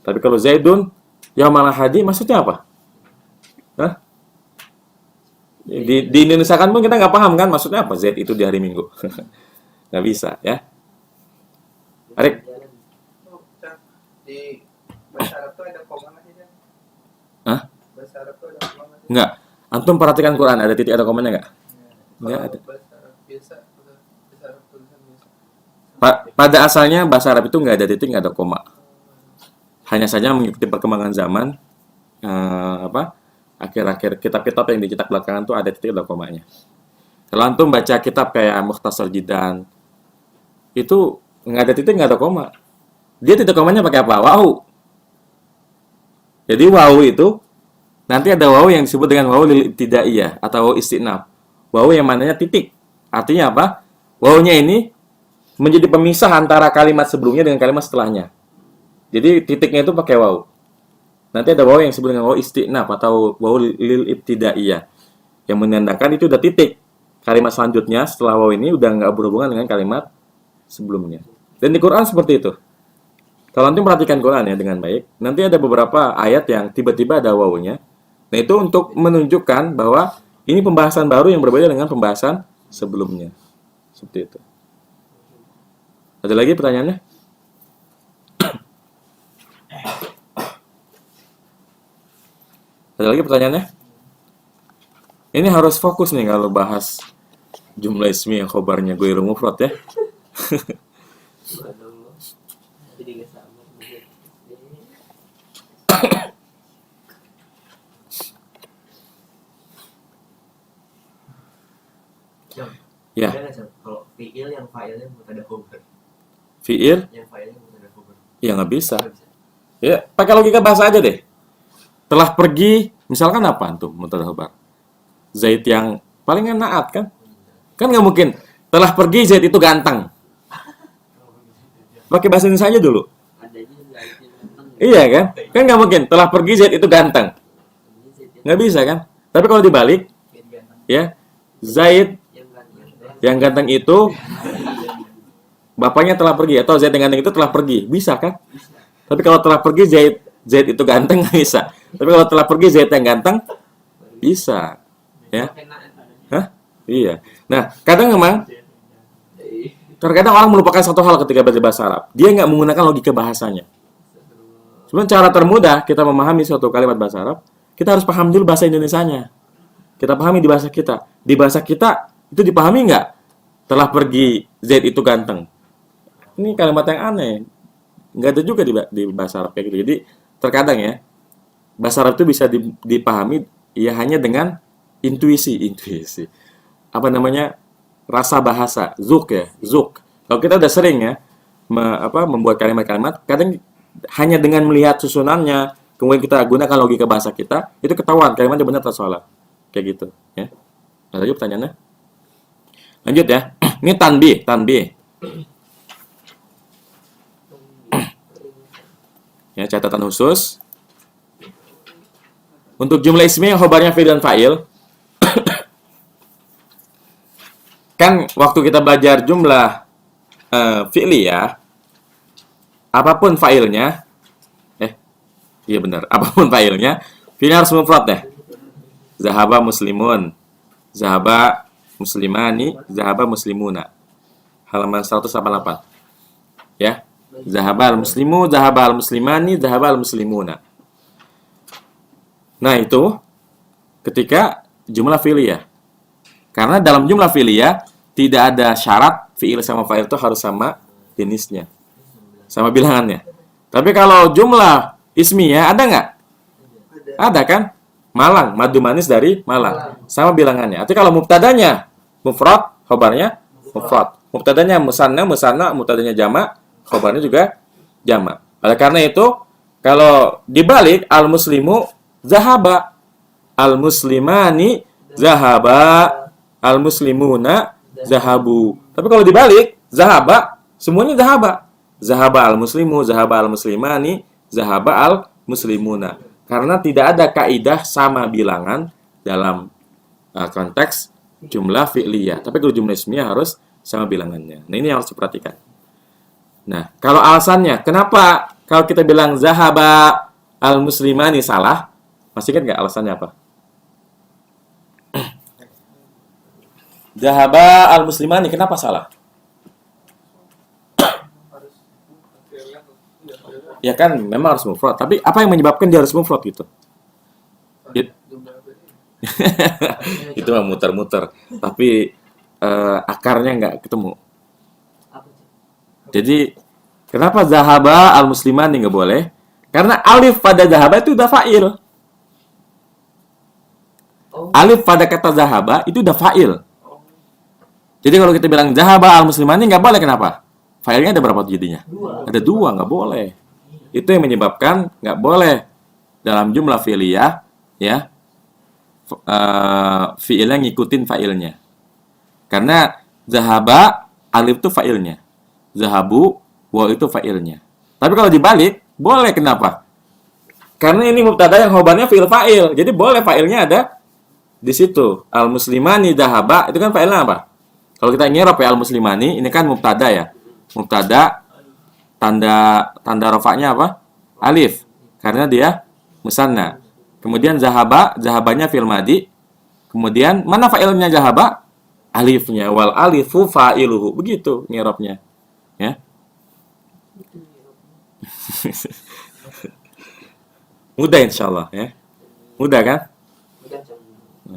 Tapi kalau Zaidun yaumal ahadi maksudnya apa? Hah? Di Indonesia kan pun kita nggak paham kan maksudnya apa Zaid itu di hari Minggu. Nggak bisa, ya. Arik. Di bahasa Arab tuh ada koma nggak sih? Cak? Hah? Bahasa Arab tuh ada koma nggak sih? Nggak. Antum perhatikan Quran, ada titik ada komanya nggak? Nggak Kalau ada. bahasa Arab biasa, bahasa Arab tulisan biasa. Pada asalnya bahasa Arab itu nggak ada titik, nggak ada koma. Hanya saja mengikuti perkembangan zaman, akhir-akhir kitab-kitab yang dicetak belakangan tuh ada titik ada komanya. Kalau antum baca kitab kayak Mukhtasar Jidan, itu nggak ada titik, nggak ada koma. Dia titik komanya pakai apa? Wawu. Jadi wawu itu nanti ada wawu yang disebut dengan wawu lil ibtidaiyah atau wawu istinaf. Wawu yang mananya titik. Artinya apa? Wawunya ini menjadi pemisah antara kalimat sebelumnya dengan kalimat setelahnya. Jadi titiknya itu pakai wawu. Nanti ada wawu yang disebut dengan wawu istinaf atau wawu lil ibtidaiyah yang menandakan itu udah titik. Kalimat selanjutnya setelah wawu ini udah nggak berhubungan dengan kalimat sebelumnya. Dan di Quran seperti itu. Kalau nanti perhatikan Quran ya dengan baik, nanti ada beberapa ayat yang tiba-tiba ada wawunya. Nah itu untuk menunjukkan bahwa ini pembahasan baru yang berbeda dengan pembahasan sebelumnya. Seperti itu. Ada lagi pertanyaannya? Ada lagi pertanyaannya? Ini harus fokus nih kalau bahas jumlah ismi yang khobarnya gue mufrad ya. Subhanallah. Jadi nggak sama. Ya, Ada nggak, Cam? Kalau fiil yang failnya mubtada khobar, fiil yang failnya mubtada khobar, ya nggak bisa. nggak bisa. Ya, pakai logika bahasa aja deh. Telah pergi, misalkan apa antum mubtada khobar? Zaid yang paling naat kan? Kan nggak mungkin. Telah pergi Zaid itu ganteng. Pakai bahasa Indonesia aja dulu. Adanya nggak ada yang ganteng. Iya kan? Kan nggak mungkin. Telah pergi Zaid itu ganteng. Adanya Zaid Nggak bisa kan? Tapi kalau dibalik, yang ganteng, ya Zaid yang ganteng. yang ganteng itu bapaknya telah pergi atau Zaid yang ganteng itu telah pergi. Bisa kan? Bisa. Tapi kalau telah pergi Zaid itu ganteng nggak bisa. Tapi kalau telah pergi Zaid yang ganteng bisa. Ya. Hah? Iya. Nah, kadang memang terkadang orang melupakan satu hal ketika belajar bahasa Arab. Dia nggak menggunakan logika bahasanya. Sebenarnya cara termudah kita memahami suatu kalimat bahasa Arab, kita harus paham dulu bahasa Indonesianya. Kita pahami di bahasa kita. Di bahasa kita itu dipahami nggak? Telah pergi Zaid itu ganteng. Ini kalimat yang aneh. Nggak ada juga di bahasa Arab kayak gitu. Jadi terkadang ya bahasa Arab itu bisa dipahami ya hanya dengan intuisi. Apa namanya? Rasa bahasa, zuk ya, zuk. Kalau kita udah sering ya membuat kalimat-kalimat, kadang hanya dengan melihat susunannya, kemudian kita gunakan logika bahasa kita, itu ketahuan kalimatnya benar atau salah. Kayak gitu, ya. Ada lagi pertanyaannya? Lanjut ya. Ini tanbih. Ya, catatan khusus. Untuk jumlah ismi yang khobarnya fi'il dan fa'il, kan waktu kita belajar jumlah fi'liyah, apapun fa'ilnya, iya benar, apapun fa'ilnya, fi'ilnya harus mufrad ya. Zahaba muslimun, zahaba muslimani, zahaba muslimuna. Halaman 188. Ya. Zahaba al-muslimu, zahaba al-muslimani, zahaba al-muslimuna. Nah, itu ketika jumlah fi'liyah. Karena dalam jumlah fi'liyah tidak ada syarat fi'il sama fa'il itu harus sama jenisnya, sama bilangannya. Tapi kalau jumlah ismiyah ada nggak? Ada. Ada kan? Malang, madu manis dari Malang. Sama bilangannya. Tapi kalau mubtadanya mufrad, khobarnya mufrad. Mubtadanya musanna, mubtadanya jamak, khobarnya juga jamak. Oleh karena itu, kalau dibalik al-muslimu zahaba, al-muslimani zahaba, al-muslimuna zahabu. Tapi kalau dibalik zahaba, semuanya zahaba. Zahaba al-muslimu, zahaba al-muslimani, zahaba al-muslimuna. Karena tidak ada kaidah sama bilangan dalam konteks jumlah fi'liyah. Tapi kalau jumlah ismiyah harus sama bilangannya. Nah, ini yang harus diperhatikan. Nah, kalau alasannya, kenapa kalau kita bilang zahaba al-muslimani salah? Masih ingat nggak alasannya apa? Zahaba al-muslimani kenapa salah? Harus fi'ilnya Ya kan, memang harus mufrad. Tapi apa yang menyebabkan dia harus mufrad gitu? jumlah beri. Itu mah muter-muter. Tapi akarnya nggak ketemu. Apa sih? Jadi, kenapa zahaba al-muslimani nggak boleh? Karena alif pada zahaba itu udah fa'il. Oh, Alif pada kata zahaba itu udah fa'il. Jadi kalau kita bilang zahaba al-muslimani nggak boleh, kenapa? Fa'ilnya ada berapa jadinya? dua. Ada dua, nggak boleh. Itu yang menyebabkan nggak boleh dalam jumlah fi'liyah, ya, fi'ilnya ngikutin fa'ilnya. Karena zahaba, alif itu fa'ilnya. Zahabu, waw itu fa'ilnya. Tapi kalau dibalik, boleh, kenapa? Karena ini mubtada yang khobarnya fi'il fa'il. Jadi boleh fa'ilnya ada di situ. Al-muslimani zahaba, itu kan fa'ilnya apa? Kalau kita ngerop ya al-muslimani, ini kan mubtada ya. Mubtada, tanda rofaknya apa? Alif. Karena dia musanna. Kemudian zahaba, zahabanya fi'il madi. Kemudian mana fa'ilnya zahaba? Alifnya. Wal alifu fa'iluhu. Begitu ngeropnya. Ya. Mudah insyaallah ya. Mudah kan?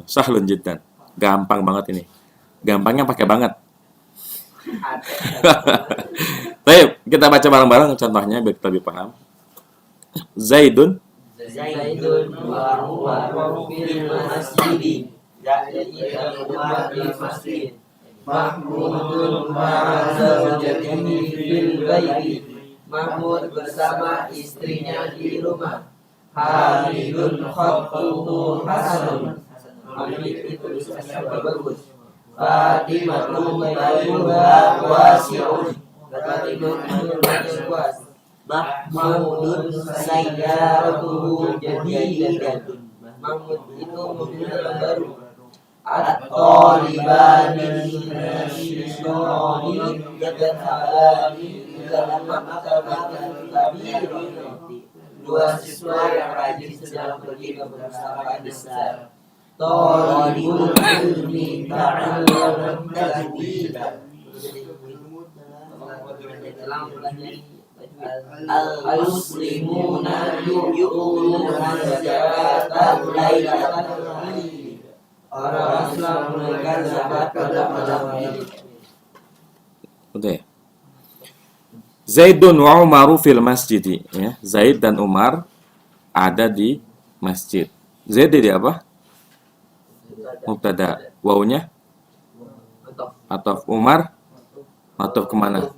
Sahlun jiddan. Gampang banget ini. Gampangnya pakai banget. Baik, kita baca bareng-bareng contohnya biar kita lebih paham. Zaidun Zaidun wa Umar fil masjid. Zaidun Umar fil masjid. Mahmudun ma'a zawjatihi fil baiti. Mahmud bersama istrinya di rumah. Hamidun khattuhu hasanun. Hamid itu tulisannya bagus. Fatimatu baituha wasi'un. Fatimatu baituha luas. Mahmudun sayyaratuhu jadidatun. Mahmud itu mobilnya yang baru. At-talibani nasyidoni yadhabani dalam maktabatul kabir. Dua siswa yang rajin sedang pergi ke perpustakaan besar. Talibul ilmi ta'allam tajwidan. Al-muslimuna yu'tuna zakata lailatan Eid. Orang Islam menunaikan zakat pada malam Eid. Udah ya? Zaidun wa Umaru fil masjid, ya. Zaid dan Umar ada di masjid. Zaid di apa? Mubtada. Wawunya ataf. Umar ataf kemana?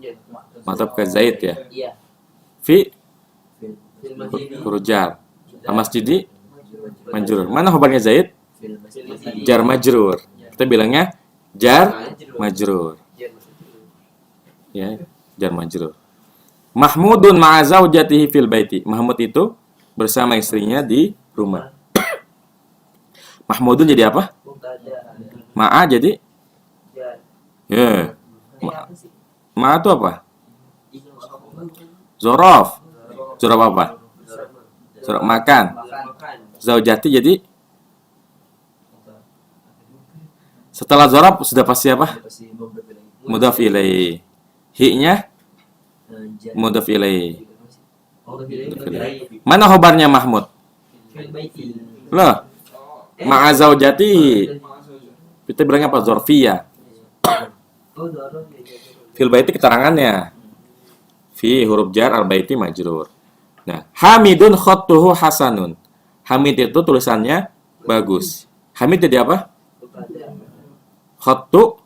Ataf ke Zaid ya. Iya. Fi Fil masjid. hurjar. Al-masjidi majrur. Mana khabarnya Zaid? Fil masjid. Jar majrur. Kita bilangnya jar majrur. Ya, jar majrur. Mahmudun ma'a zaujatihi fil baiti. Mahmud itu bersama istrinya di rumah. Mahmudun jadi apa? Ma'a jadi ya. Ma'a itu apa? Zorof. Zorof apa? Zorof makan. Zaujati jadi setelah zorof sudah pasti apa? Mudhaf ilaih. Hi-nya mudhaf ilaih. Mana khobarnya Mahmud? Loh, ma'a zaujati. Kita bilangnya apa? Zorfiyah. Fil baiti keterangannya. Fi huruf jar al baiti majrur. Nah, Hamidun khattuhu hasanun. Hamid itu tulisannya bagus. Hamid jadi apa? Khattu.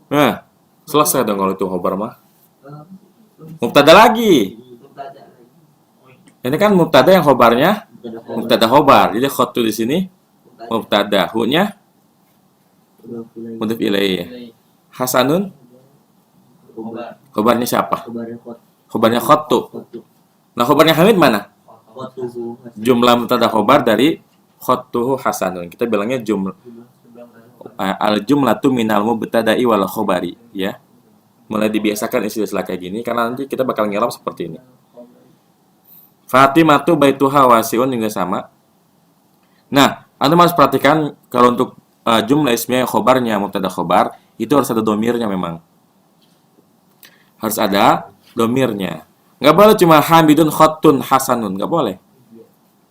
Nah, selesai dong kalau itu khobar mah. Mubtada lagi. Ini kan mubtada yang khobarnya mubtada khobar. Jadi khattu di sini mubtada, hu-nya mudhof ilaih. Hasanun khobarnya siapa? Khobarnya khattu. Nah, khobarnya Hamid mana? Jumlah mubtada khobar dari khattuhu hasanun. Kita bilangnya al jumlatu minal mubtada'i wal khobari, ya. Mulai dibiasakan istilah kayak gini karena nanti kita bakal ngerap seperti ini. Fatimatu baituha wasi'un juga sama. Nah, Anda harus perhatikan kalau untuk jumlah ismiyah khobarnya mubtada khobar itu harus ada domirnya memang. Harus ada domirnya. Nggak boleh cuma Hamidun khattun hasanun, nggak boleh.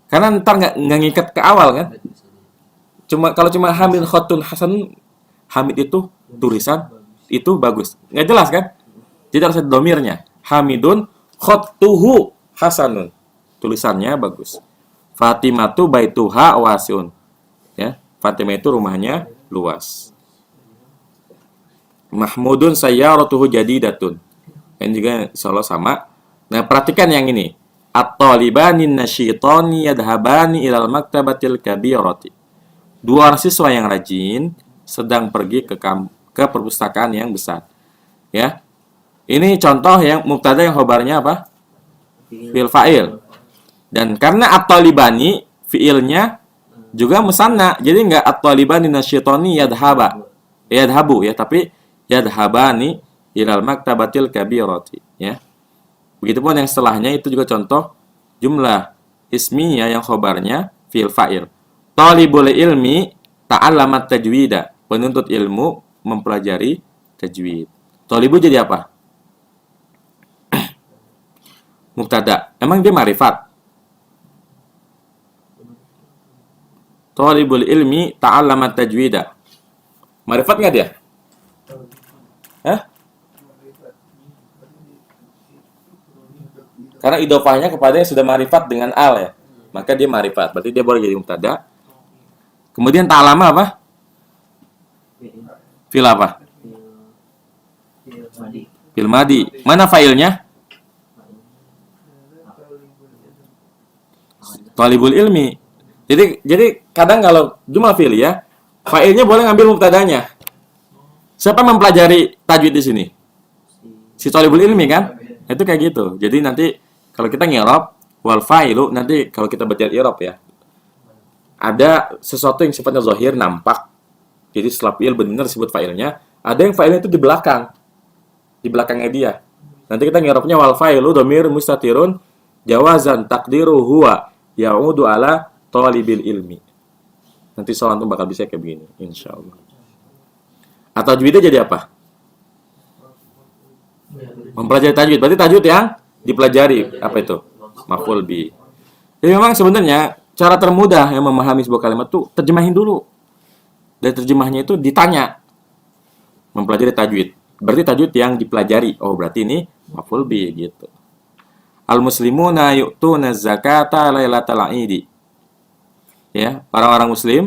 Karena ntar nggak ngikat ke awal kan. Kalau cuma Hamid khattun hasanun, Hamid itu tulisan itu bagus. Nggak jelas kan? Jadi harus ada domirnya. Hamidun khattuhu hasanun. Tulisannya bagus. Fatimatu baituha wasiun. Ya, Fatimah itu rumahnya luas. Mahmudun sayyaratuhu jadidatun. Yang juga insyaallah sama. Nah, perhatikan yang ini. At-talibani nasyitani yadhabani ilal maktabatil kabirati. Dua orang siswa yang rajin sedang pergi ke perpustakaan yang besar. Ya. Ini contoh yang mubtada yang khobarnya apa? Fi'il fa'il. Dan karena at-talibani fi'ilnya juga musanna. Jadi enggak at-talibani nasyitani yadhabu ya, tapi yadhabani ilal maktabatil kabirati, ya. Begitupun yang setelahnya itu juga contoh jumlah ismiyah yang khobarnya fi'il fa'il. Talibul ilmi ta'allamat tajwida. Penuntut ilmu mempelajari tajwid. Talibu jadi apa? Mubtada. Emang dia ma'rifat? Talibul ilmi ta'allamat tajwida. Ma'rifat nggak dia? Hah? Karena idofahnya kepada yang sudah ma'rifat dengan al ya. Maka dia ma'rifat. Berarti dia boleh jadi mubtada. Kemudian ta'allama apa? Fil apa? Fil madi. Mana fa'ilnya? Talibul ilmi. Jadi kadang kalau jumlah fi'il ya, fa'ilnya boleh ngambil mubtadanya. Siapa mempelajari tajwid di sini? Si talibul ilmi kan? Itu kayak gitu. Jadi nanti kalau kita ngi'rab wal fa'ilu, nanti kalau kita baca i'rab ya, ada sesuatu yang sifatnya zahir, nampak. Jadi setelah fi'il benar disebut fa'ilnya, ada yang fa'ilnya itu di belakang. Di belakangnya dia. Nanti kita ngi'rabnya wal fa'ilu dhamir mustatirun jawazan taqdiru huwa ya'udu ala talibil ilmi. Nanti soal itu bakal bisa kayak begini, insyaallah. Atau tajwidnya jadi apa? Mempelajari tajwid. Berarti tajwid yang dipelajari. Apa itu? Maf'ul bi. Jadi memang sebenarnya cara termudah yang memahami sebuah kalimat tuh terjemahin dulu. Dan terjemahnya itu ditanya. Mempelajari tajwid. Berarti tajwid yang dipelajari. Oh, berarti ini maf'ul bi gitu. Al-muslimuna yu'tuna zakata lailatal idi. Ya, orang-orang muslim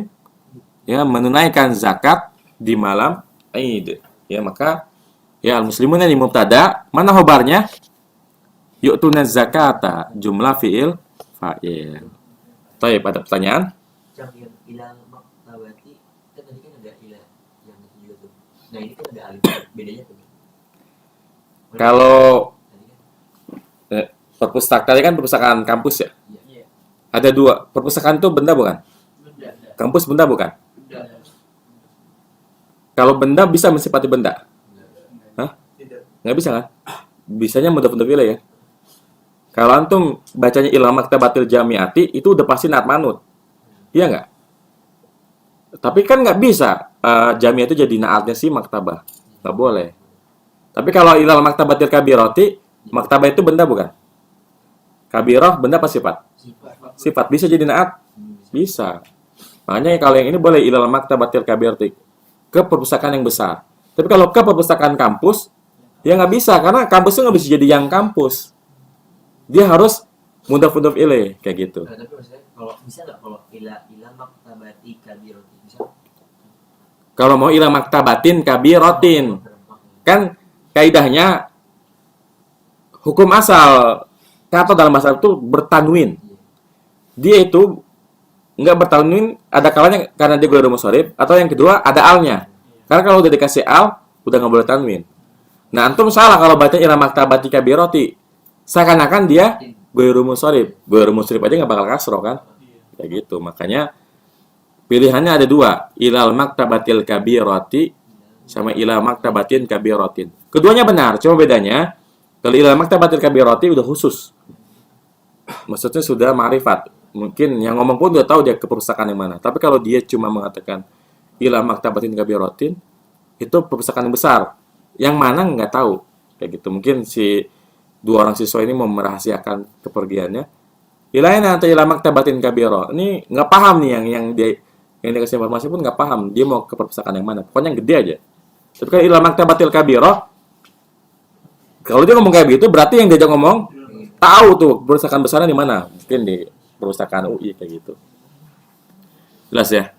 ya menunaikan zakat di malam Id. Ya, maka ya al-muslimuna ini mubtada, mana khobarnya? Yu'tuna zakata, jumlah fi'il fa'il. Baik, ada pertanyaan? Yang ilal maktabati kan tadi kan ada ilah yang itu juga tuh. Nah, ini kan ada alif. Bedanya tuh. Kalau perpustakaan tadi kan perpustakaan kampus ya? Iya. Ada dua. Perpustakaan itu benda bukan? Kampus benda bukan? Kalau benda bisa mensifati benda? Hah? Nggak bisa kan? Bisanya mudhaf ilaih ya. Kalau antum bacanya ilal maktabatil jamiati itu udah pasti naat manut. Iya nggak? Tapi kan nggak bisa jami itu jadi naatnya si maktabah. Nggak boleh. Tapi kalau ilal maktabatil kabirati, maktabah itu benda bukan? Kabirah benda apa sifat? Sifat. Bisa jadi naat? Bisa. Makanya kalau yang ini boleh ilal maktabatil kabirati, ke perpustakaan yang besar. Tapi kalau ke perpustakaan kampus, ya nggak bisa. Karena kampusnya nggak bisa jadi yang kampus. dia harus mudhaf ilaih kayak gitu. Nah, tapi maksudnya kalau bisa nggak kalau ila maktabati kabiroti bisa? Kalau mau ila maktabatin kabiratin, kan kaidahnya hukum asal kata dalam bahasa Arab itu bertanwin. Dia itu nggak bertanwin, ada kalanya karena dia ghairu munsharif, atau yang kedua ada alnya. Karena kalau udah dikasih al, udah nggak boleh tanwin. Nah, antum salah kalau baca ila maktabati kabirati. Seakan-akan dia ghairu munsharif. Ghairu munsharif aja nggak bakal kasroh kan? Kayak gitu. Makanya pilihannya ada dua, ilal maktabatil kabirati sama ila maktabatin kabiratin. Keduanya benar, cuma bedanya kalau ila maktabatil kabirati udah khusus. Maksudnya sudah ma'rifat. Mungkin yang ngomong pun udah tahu dia ke perpustakaan yang mana. Tapi kalau dia cuma mengatakan ila maktabatin kabiratin, itu perpustakaan yang besar. Yang mana nggak tahu. Kayak gitu. Mungkin si dua orang siswa ini mau merahasiakan kepergiannya. Ilahnya nanti ila maktabatin kabiro. Ini nggak paham nih yang dikasih informasi pun nggak paham. Dia mau ke perpustakaan yang mana. Pokoknya yang gede aja. Tapi kan ila maktabatil kabiro, kalau dia ngomong kayak begitu, berarti yang diajak ngomong tahu tuh perpustakaan besarnya di mana. Mungkin di perpustakaan UI kayak gitu. Jelas ya?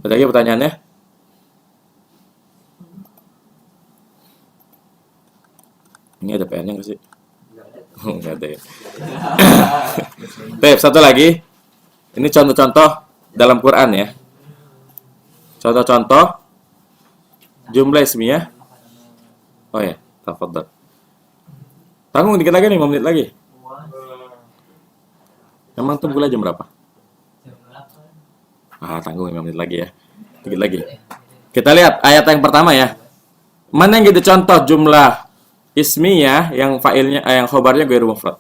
Ada lagi pertanyaannya? Ini ada PR-nya nggak sih? Nggak ada ya. Baik, satu lagi. Ini contoh-contoh dalam Quran ya. Contoh-contoh jumlah ismiyah. Oh ya, tafadhal. Tanggung dikit lagi nih, 5 menit lagi. Emang tuh mulai jam berapa? Tanggung 5 menit lagi ya. Dikit lagi. Kita lihat ayat yang pertama ya. Mana yang gitu contoh jumlah ismiyah yang fa'ilnya yang khobarnya ghairu mufrad?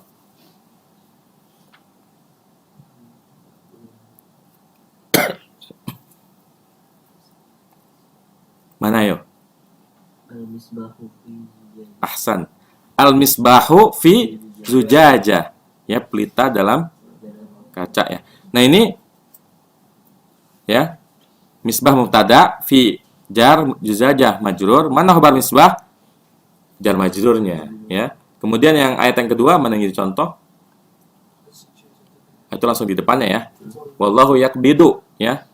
Mana yo? Al-misbahu fi Ahsan. Al-misbahu fi zujaja. Ya, pelita dalam kaca ya. Nah, ini ya. Misbah mubtada fi jar zujajah majrur. Mana khabar misbah? Jar majrurnya ya. Kemudian yang ayat yang kedua mana yang jadi contoh? Itu langsung di depannya ya. Wallahu yakbidu ya.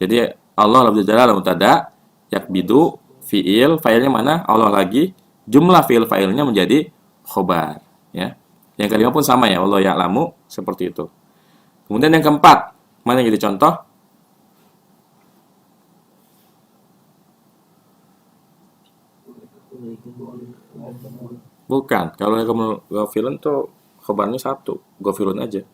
Jadi Allah lafzul jalal mubtada, yakbidu fiil, failnya mana? Allah lagi. Jumlah fiil failnya menjadi khobar ya. Yang kelima pun sama ya, wallahu ya'lamu seperti itu. Kemudian yang keempat, mana yang jadi contoh? Bukan. Kalau yang kamu gafilun tuh khobarnya satu, gafilun aja.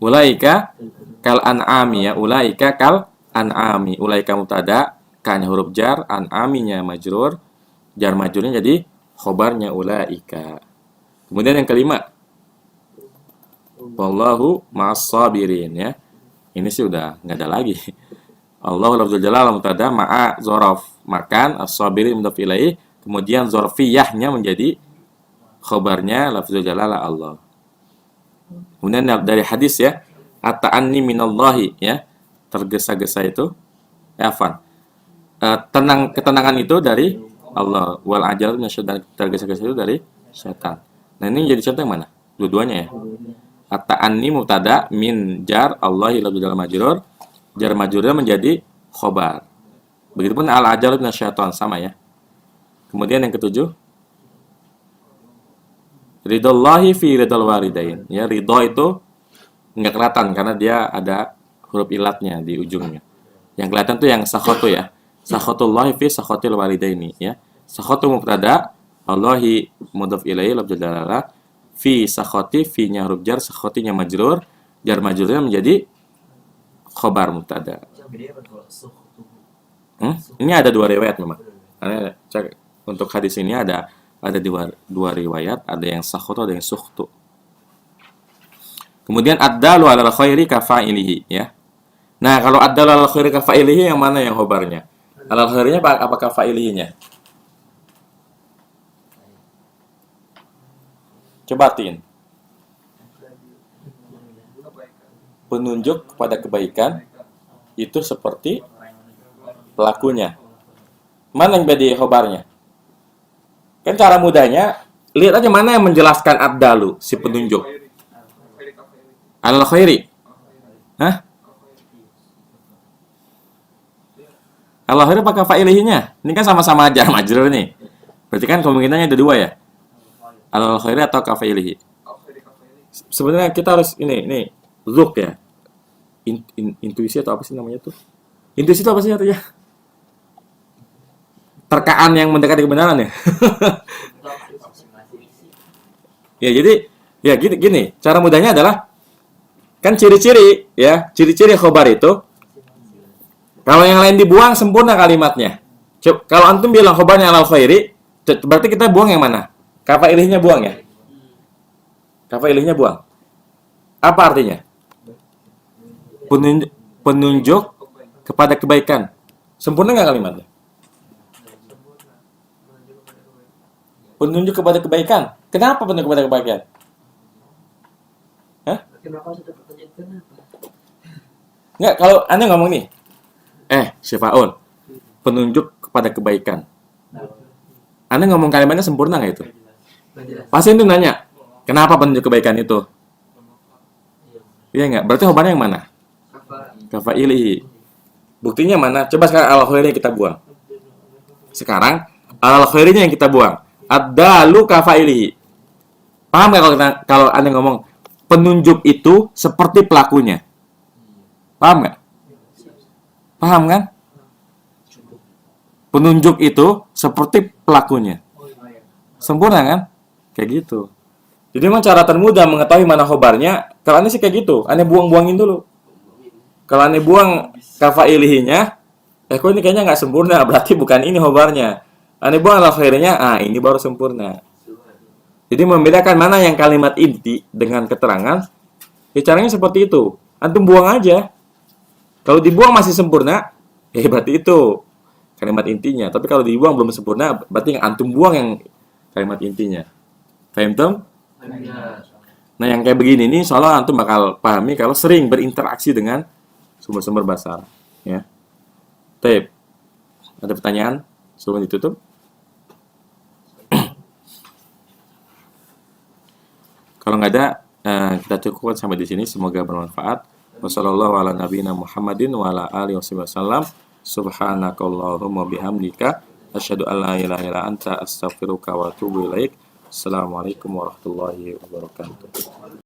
Ulaika kal an'ami ya, ulaika kal an'ami. Ulaika mubtada, kan huruf jar, an'aminya majrur, jar majrurnya jadi khobarnya ulaika. Kemudian yang kelima, wallahu ma'as sabirin ya. Ini sih udah nggak ada lagi. Allah lafzul jalal mubtada ma'a dzaraf makan as-sabirin mudhaf ilaih, kemudian dzarfiyahnya menjadi khobarnya lafzul jalal Allah. Kemudian dari hadis ya, at-ta'anni minallahi ya, tergesa-gesa itu ketenangan itu dari Allah, wal ajal minasyaitan, tergesa-gesa itu dari syaitan. Nah, ini jadi contoh yang mana? Dua-duanya ya. At-ta'anni mubtada min jar Allahi lafzul jalal majrur, jar majrurnya menjadi khobar. Begitupun al-ajal minasyaitan sama ya. Kemudian yang ketujuh, ridallahi fi ridal walidain. Ya, ridho itu nggak kelihatan karena dia ada huruf ilatnya di ujungnya. Yang kelihatan tuh yang sakhatu ya. Sakhatullahi fi sakhatil walidaini ya. Sakhatu mubtada, Allahi mudhaf ilaihi lafzul jalalah, fi sakhati, fi-nya huruf jar, sakhatinya majrur, jar majrurnya menjadi khobar mubtada. Ini ada dua riwayat memang. Karena untuk hadis ini ada dua riwayat, ada yang sakhatu, ada yang sukhtu. Kemudian ad-dalu 'alal khairi kafa'ilihi ya. Nah, kalau ad-dalu 'alal khairi kafa'ilihi yang mana yang khobarnya? Alal khairinya apa kafa'ilihinya? Coba tin. Penunjuk kepada kebaikan itu seperti pelakunya. Mana yang jadi khobarnya? Kan cara mudahnya, lihat aja mana yang menjelaskan ad-dalu, si penunjuk. Alal khairi. Hah? Alal khairi pakai fa'ilihinya. Ini kan sama-sama jar majrur nih. Berarti kan kemungkinannya ada dua ya. Alal khairi atau kafa'ilihi. Sebenarnya kita harus ini look ya. Intuisi atau apa sih namanya tuh? Intuisi itu apa sih artinya? Terkaan yang mendekati kebenaran ya. Ya jadi ya gini, cara mudahnya adalah kan ciri-ciri ya, ciri-ciri khobar itu kalau yang lain dibuang sempurna kalimatnya. Kalau antum bilang khobarnya alal khairi, berarti kita buang yang mana? Kafa ilihnya buang ya? Kafa ilihnya buang. Apa artinya? Penunjuk kepada kebaikan. Sempurna nggak kalimatnya? Penunjuk kepada kebaikan. Kenapa penunjuk kepada kebaikan? Hah? Kenapa sudah pertanyaan kenapa? Nggak, kalau Anda ngomong nih. Syifaun. Penunjuk kepada kebaikan. Anda ngomong kalimatnya sempurna nggak itu? Pasti itu nanya. Kenapa penunjuk kebaikan itu? Iya nggak? Berarti khobarnya yang mana? Kafa ilihi. Buktinya mana? Coba sekarang al khairi kita buang. Sekarang al khairinya yang kita buang. Ad-dalu kafa ilihi. Paham nggak kalau Anda ngomong penunjuk itu seperti pelakunya? Paham nggak? Paham kan? Penunjuk itu seperti pelakunya. Sempurna kan? Kayak gitu. Jadi memang cara termudah mengetahui mana khobarnya, kalau Anda sih kayak gitu, Anda buang-buangin dulu. Kalau Anda buang kafa ilihinya, kok ini kayaknya nggak sempurna, berarti bukan ini khobarnya. Anda buang al khairinya, ini baru sempurna. Jadi membedakan mana yang kalimat inti dengan keterangan, ya caranya seperti itu. Antum buang aja. Kalau dibuang masih sempurna, berarti itu kalimat intinya. Tapi kalau dibuang belum sempurna, berarti yang antum buang yang kalimat intinya. Paham tuh? Nah yang kayak begini nih, soalnya antum bakal pahami kalau sering berinteraksi dengan sumber-sumber bahasa Arab. Ya. Baik. Ada pertanyaan sebelum ditutup? Kalau nggak ada, kita cukupkan sampai di sini. Semoga bermanfaat. Wassalamualaikum warahmatullahi wabarakatuh. Subhanakallahumma bihamdika asyhadu an la ilaha illa anta astaghfiruka wa atubu ilaik. Assalamualaikum warahmatullahi wabarakatuh.